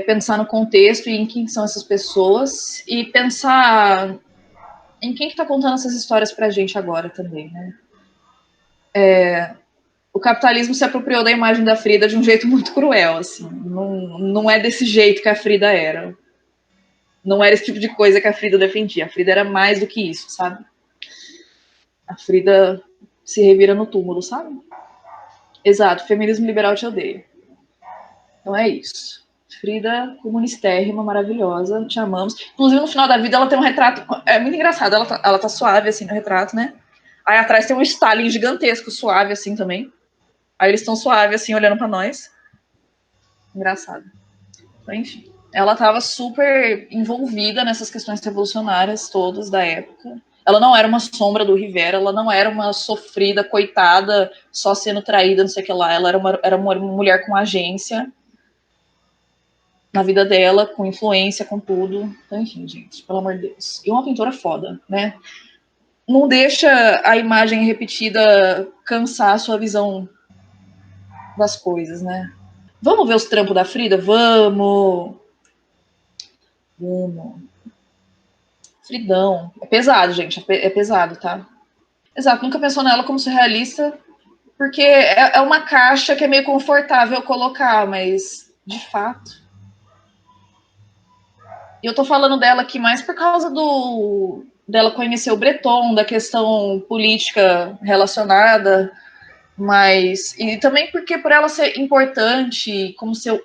pensar no contexto e em quem são essas pessoas, e pensar em quem que tá contando essas histórias pra gente agora também, né? O capitalismo se apropriou da imagem da Frida de um jeito muito cruel, assim. Não é desse jeito que a Frida era. Não era esse tipo de coisa que a Frida defendia. A Frida era mais do que isso, sabe? A Frida se revira no túmulo, sabe? Exato, feminismo liberal te odeia. Então é isso. Frida, comunistérrima, maravilhosa, te amamos. Inclusive, no final da vida, ela tem um retrato. É muito engraçado, ela tá suave, assim, no retrato, né? Aí atrás tem um Stalin gigantesco, suave, assim, também. Aí eles estão suave, assim, olhando pra nós. Engraçado. Então, enfim. Ela estava super envolvida nessas questões revolucionárias todas da época. Ela não era uma sombra do Rivera, ela não era uma sofrida, coitada, só sendo traída, não sei o que lá. Ela era uma mulher com agência na vida dela, com influência, com tudo. Então, enfim, gente, pelo amor de Deus. E uma pintora foda, né? Não deixa a imagem repetida cansar a sua visão das coisas, né? Vamos ver os trampos da Frida? Vamos! Vamos! Fridão. É pesado, gente. É pesado, tá? Exato. Nunca pensou nela como surrealista, porque é uma caixa que é meio confortável colocar, mas de fato. E eu tô falando dela aqui mais por causa dela conhecer o Breton, da questão política relacionada, mas e também porque por ela ser importante,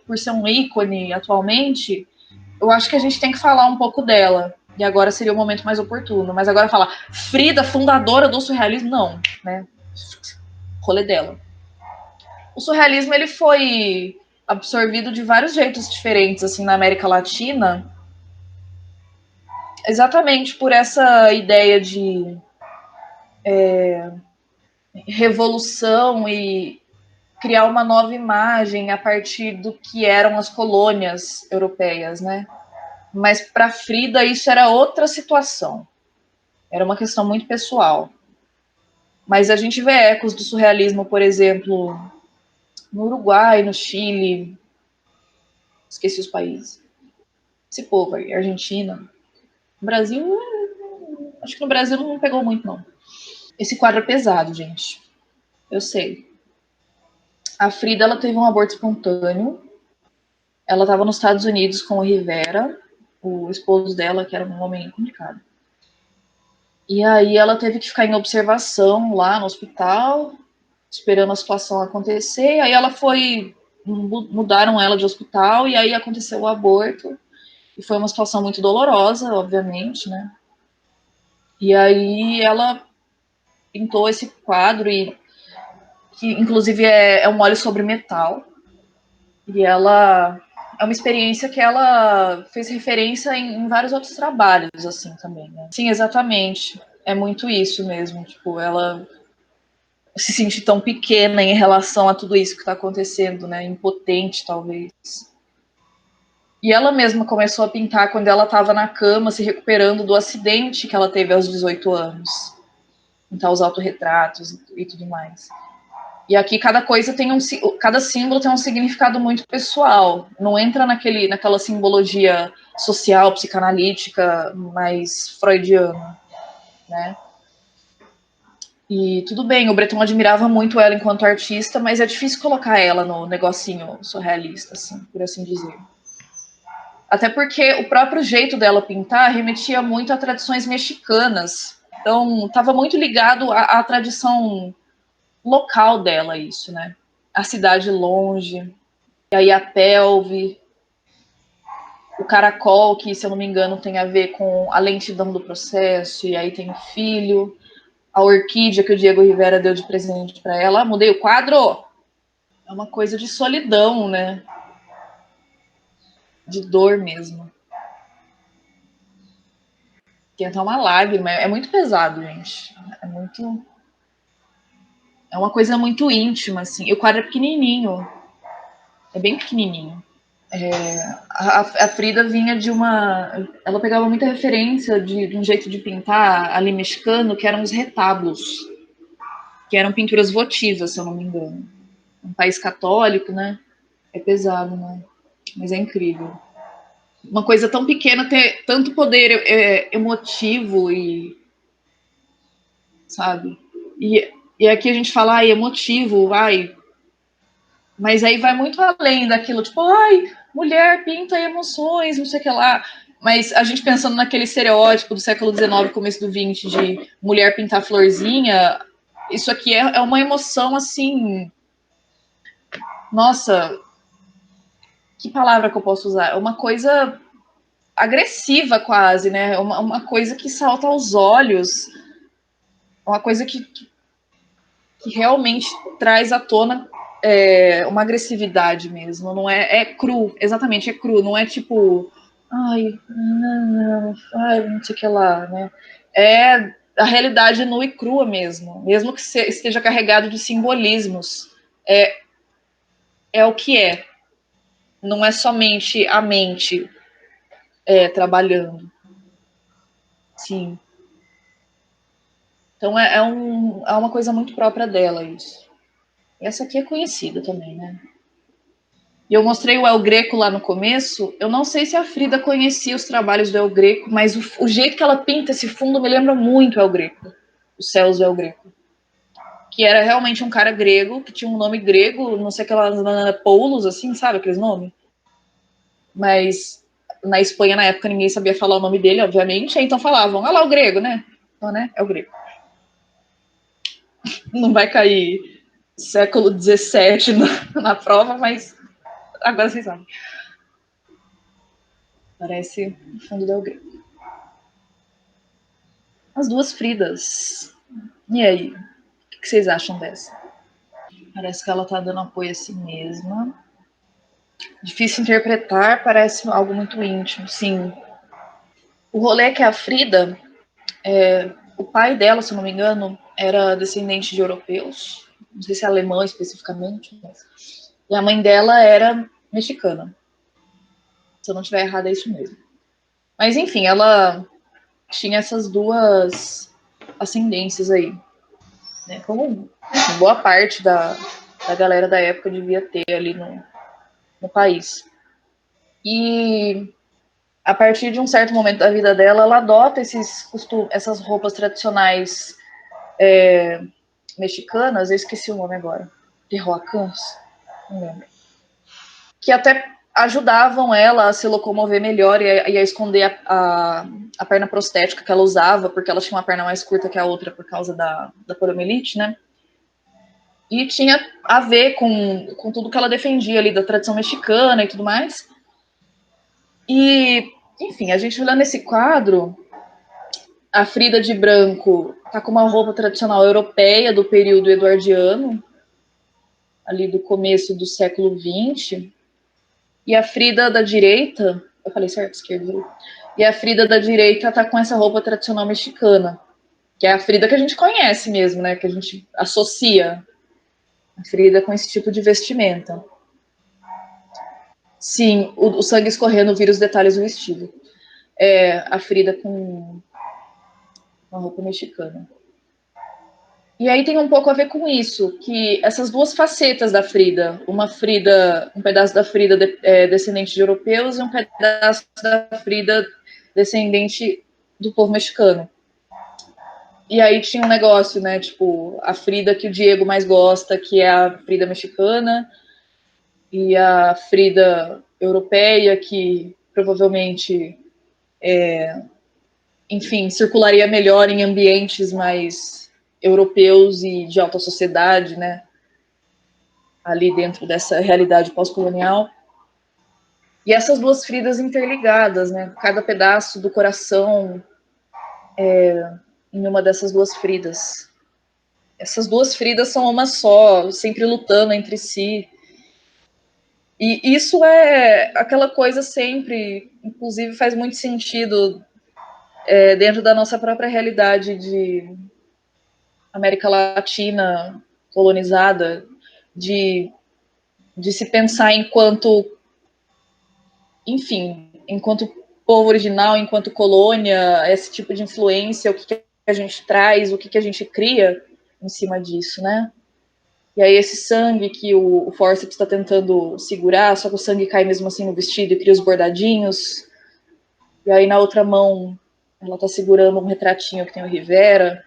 por ser um ícone atualmente, eu acho que a gente tem que falar um pouco dela. E agora seria o momento mais oportuno. Mas agora falar Frida, fundadora do surrealismo, não, né? Rolê dela. O surrealismo ele foi absorvido de vários jeitos diferentes assim na América Latina, exatamente por essa ideia de revolução e criar uma nova imagem a partir do que eram as colônias europeias, né? Mas para Frida isso era outra situação. Era uma questão muito pessoal. Mas a gente vê ecos do surrealismo, por exemplo, no Uruguai, no Chile, esqueci os países. Esse povo aí, Argentina. No Brasil, acho que no Brasil não pegou muito, não. Esse quadro é pesado, gente. Eu sei. A Frida, ela teve um aborto espontâneo. Ela estava nos Estados Unidos com o Rivera, o esposo dela, que era um homem complicado. E aí ela teve que ficar em observação lá no hospital, esperando a situação acontecer. Aí ela foi, mudaram ela de hospital e aí aconteceu o aborto. E foi uma situação muito dolorosa, obviamente, né? E aí ela pintou esse quadro e que inclusive é um óleo sobre metal. E ela é uma experiência que ela fez referência em vários outros trabalhos, assim, também, né? Sim, exatamente. É muito isso mesmo. Tipo, ela se sentir tão pequena em relação a tudo isso que está acontecendo, né? Impotente, talvez. E ela mesma começou a pintar quando ela estava na cama, se recuperando do acidente que ela teve aos 18 anos. Pintar os autorretratos e tudo mais. E aqui cada coisa tem cada símbolo tem um significado muito pessoal. Não entra naquela simbologia social, psicanalítica, mais freudiana, né? E tudo bem, o Breton admirava muito ela enquanto artista, mas é difícil colocar ela no negocinho surrealista, assim, por assim dizer. Até porque o próprio jeito dela pintar remetia muito a tradições mexicanas. Então, estava muito ligado à tradição local dela, isso, né? A cidade longe, e aí a pelve, o caracol, que, se eu não me engano, tem a ver com a lentidão do processo, e aí tem o filho, a orquídea que o Diego Rivera deu de presente para ela. Ah, mudei o quadro! É uma coisa de solidão, né? De dor mesmo. Tem até uma lágrima. É muito pesado, gente. É uma coisa muito íntima, assim. E o quadro é pequenininho. É bem pequenininho. A Frida vinha de uma. Ela pegava muita referência de um jeito de pintar ali mexicano, que eram os retábulos, que eram pinturas votivas, se eu não me engano. Um país católico, né? É pesado, né? Mas é incrível. Uma coisa tão pequena ter tanto poder emotivo e, sabe? E aqui a gente fala, ai, emotivo, ai. Mas aí vai muito além daquilo, tipo, ai, mulher pinta emoções, não sei o que lá. Mas a gente pensando naquele estereótipo do século XIX, começo do XX, de mulher pintar florzinha, isso aqui é uma emoção assim. Nossa, que palavra que eu posso usar? É uma coisa agressiva quase, né? Uma coisa que salta aos olhos, uma coisa que realmente traz à tona uma agressividade mesmo. Não é cru, exatamente, é cru, não é tipo, ai, não sei o que lá, né? É a realidade nua e crua mesmo que esteja carregado de simbolismos. É o que é. Não é somente a mente trabalhando. Sim. Então é uma coisa muito própria dela isso. Essa aqui é conhecida também, né? E eu mostrei o El Greco lá no começo. Eu não sei se a Frida conhecia os trabalhos do El Greco, mas o jeito que ela pinta esse fundo me lembra muito o El Greco. Os céus do El Greco. Que era realmente um cara grego, que tinha um nome grego, não sei aquelas Poulos, assim, sabe aqueles nomes? Mas na Espanha, na época, ninguém sabia falar o nome dele, obviamente, então falavam, ah lá o grego, né? Então, né? É o grego. Não vai cair século XVII na prova, mas agora vocês sabem. Parece o fundo do El Greco. As duas Fridas. E aí? O que vocês acham dessa? Parece que ela tá dando apoio a si mesma. Difícil interpretar, parece algo muito íntimo, sim. O rolê é que a Frida, o pai dela, se eu não me engano, era descendente de europeus. Não sei se é alemão especificamente. Mas... E a mãe dela era mexicana. Se eu não estiver errada, é isso mesmo. Mas enfim, ela tinha essas duas ascendências aí. Né? Como boa parte da galera da época devia ter ali no país. E a partir de um certo momento da vida dela, ela adota essas roupas tradicionais mexicanas, eu esqueci o nome agora, terroacãs, não lembro, que até ajudavam ela a se locomover melhor e a esconder a perna prostética que ela usava, porque ela tinha uma perna mais curta que a outra por causa da poliomielite, né? E tinha a ver com tudo que ela defendia ali da tradição mexicana e tudo mais. E, enfim, a gente olhando esse quadro, a Frida de branco tá com uma roupa tradicional europeia do período eduardiano, ali do começo do século XX, e a Frida da direita, eu falei certo, esquerda, e a Frida da direita tá com essa roupa tradicional mexicana, que é a Frida que a gente conhece mesmo, né, que a gente associa a Frida com esse tipo de vestimenta. Sim, o sangue escorrendo vira os detalhes do vestido. A Frida com uma roupa mexicana. E aí tem um pouco a ver com isso, que essas duas facetas da Frida, um pedaço da Frida descendente de europeus e um pedaço da Frida descendente do povo mexicano. E aí tinha um negócio, né, tipo, a Frida que o Diego mais gosta, que é a Frida mexicana, e a Frida europeia, que provavelmente, enfim, circularia melhor em ambientes mais europeus e de alta sociedade, né, ali dentro dessa realidade pós-colonial. E essas duas Fridas interligadas, né, cada pedaço do coração em uma dessas duas Fridas. Essas duas Fridas são uma só, sempre lutando entre si. E isso é aquela coisa sempre, inclusive faz muito sentido dentro da nossa própria realidade de América Latina colonizada, de se pensar enquanto, enfim, enquanto povo original, enquanto colônia, esse tipo de influência, o que a gente traz, o que a gente cria em cima disso, né? E aí esse sangue que o Forceps está tentando segurar, só que o sangue cai mesmo assim no vestido e cria os bordadinhos. E aí na outra mão ela está segurando um retratinho que tem o Rivera.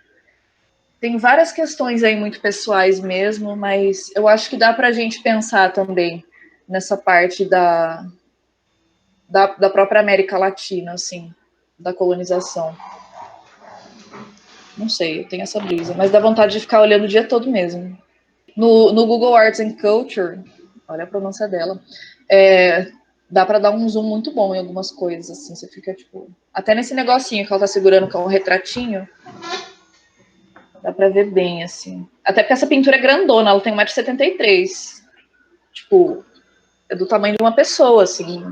Tem várias questões aí muito pessoais mesmo, mas eu acho que dá para a gente pensar também nessa parte da própria América Latina, assim, da colonização. Não sei, eu tenho essa brisa, mas dá vontade de ficar olhando o dia todo mesmo. No Google Arts and Culture, olha a pronúncia dela, dá para dar um zoom muito bom em algumas coisas, assim, você fica, tipo... Até nesse negocinho que ela tá segurando com o retratinho, dá pra ver bem, assim. Até porque essa pintura é grandona, ela tem 1,73 m. Tipo, é do tamanho de uma pessoa, assim.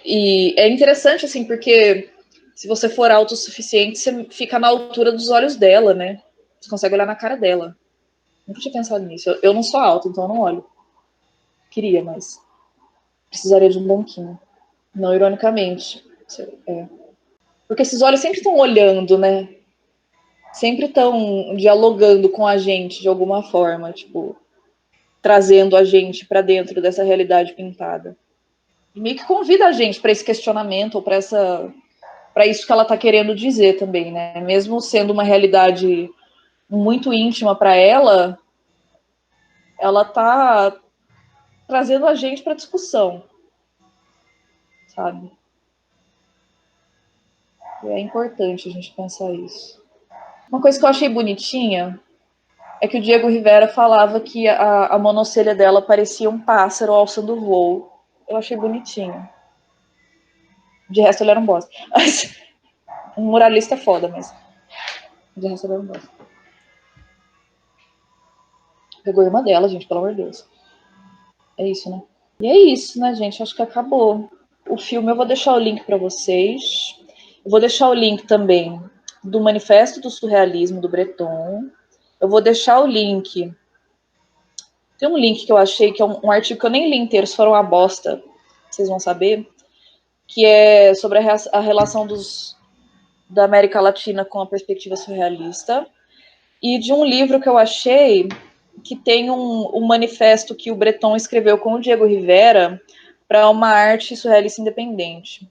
E é interessante, assim, porque se você for alto o suficiente, você fica na altura dos olhos dela, né? Você consegue olhar na cara dela. Nunca tinha pensado nisso. Eu não sou alta, então eu não olho. Queria, mas precisaria de um banquinho. Não ironicamente. Porque esses olhos sempre estão olhando, né? Sempre estão dialogando com a gente de alguma forma, tipo, trazendo a gente para dentro dessa realidade pintada. E meio que convida a gente para esse questionamento, ou para isso que ela está querendo dizer também, né? Mesmo sendo uma realidade muito íntima para ela tá trazendo a gente para discussão, sabe? E é importante a gente pensar isso. Uma coisa que eu achei bonitinha é que o Diego Rivera falava que a monocelha dela parecia um pássaro alçando voo. Eu achei bonitinho. De resto, ele era um bosta. Mas, um muralista é foda, mas de resto, ele era um bosta. Pegou uma delas, gente, pelo amor de Deus. É isso, né? E é isso, né, gente? Acho que acabou. O filme eu vou deixar o link para vocês. Eu vou deixar o link também do Manifesto do Surrealismo do Breton. Eu vou deixar o link. Tem um link que eu achei que é um artigo que eu nem li inteiro, se for uma bosta, vocês vão saber, que é sobre a relação da América Latina com a perspectiva surrealista. E de um livro que eu achei que tem um manifesto que o Breton escreveu com o Diego Rivera para uma arte surrealista independente.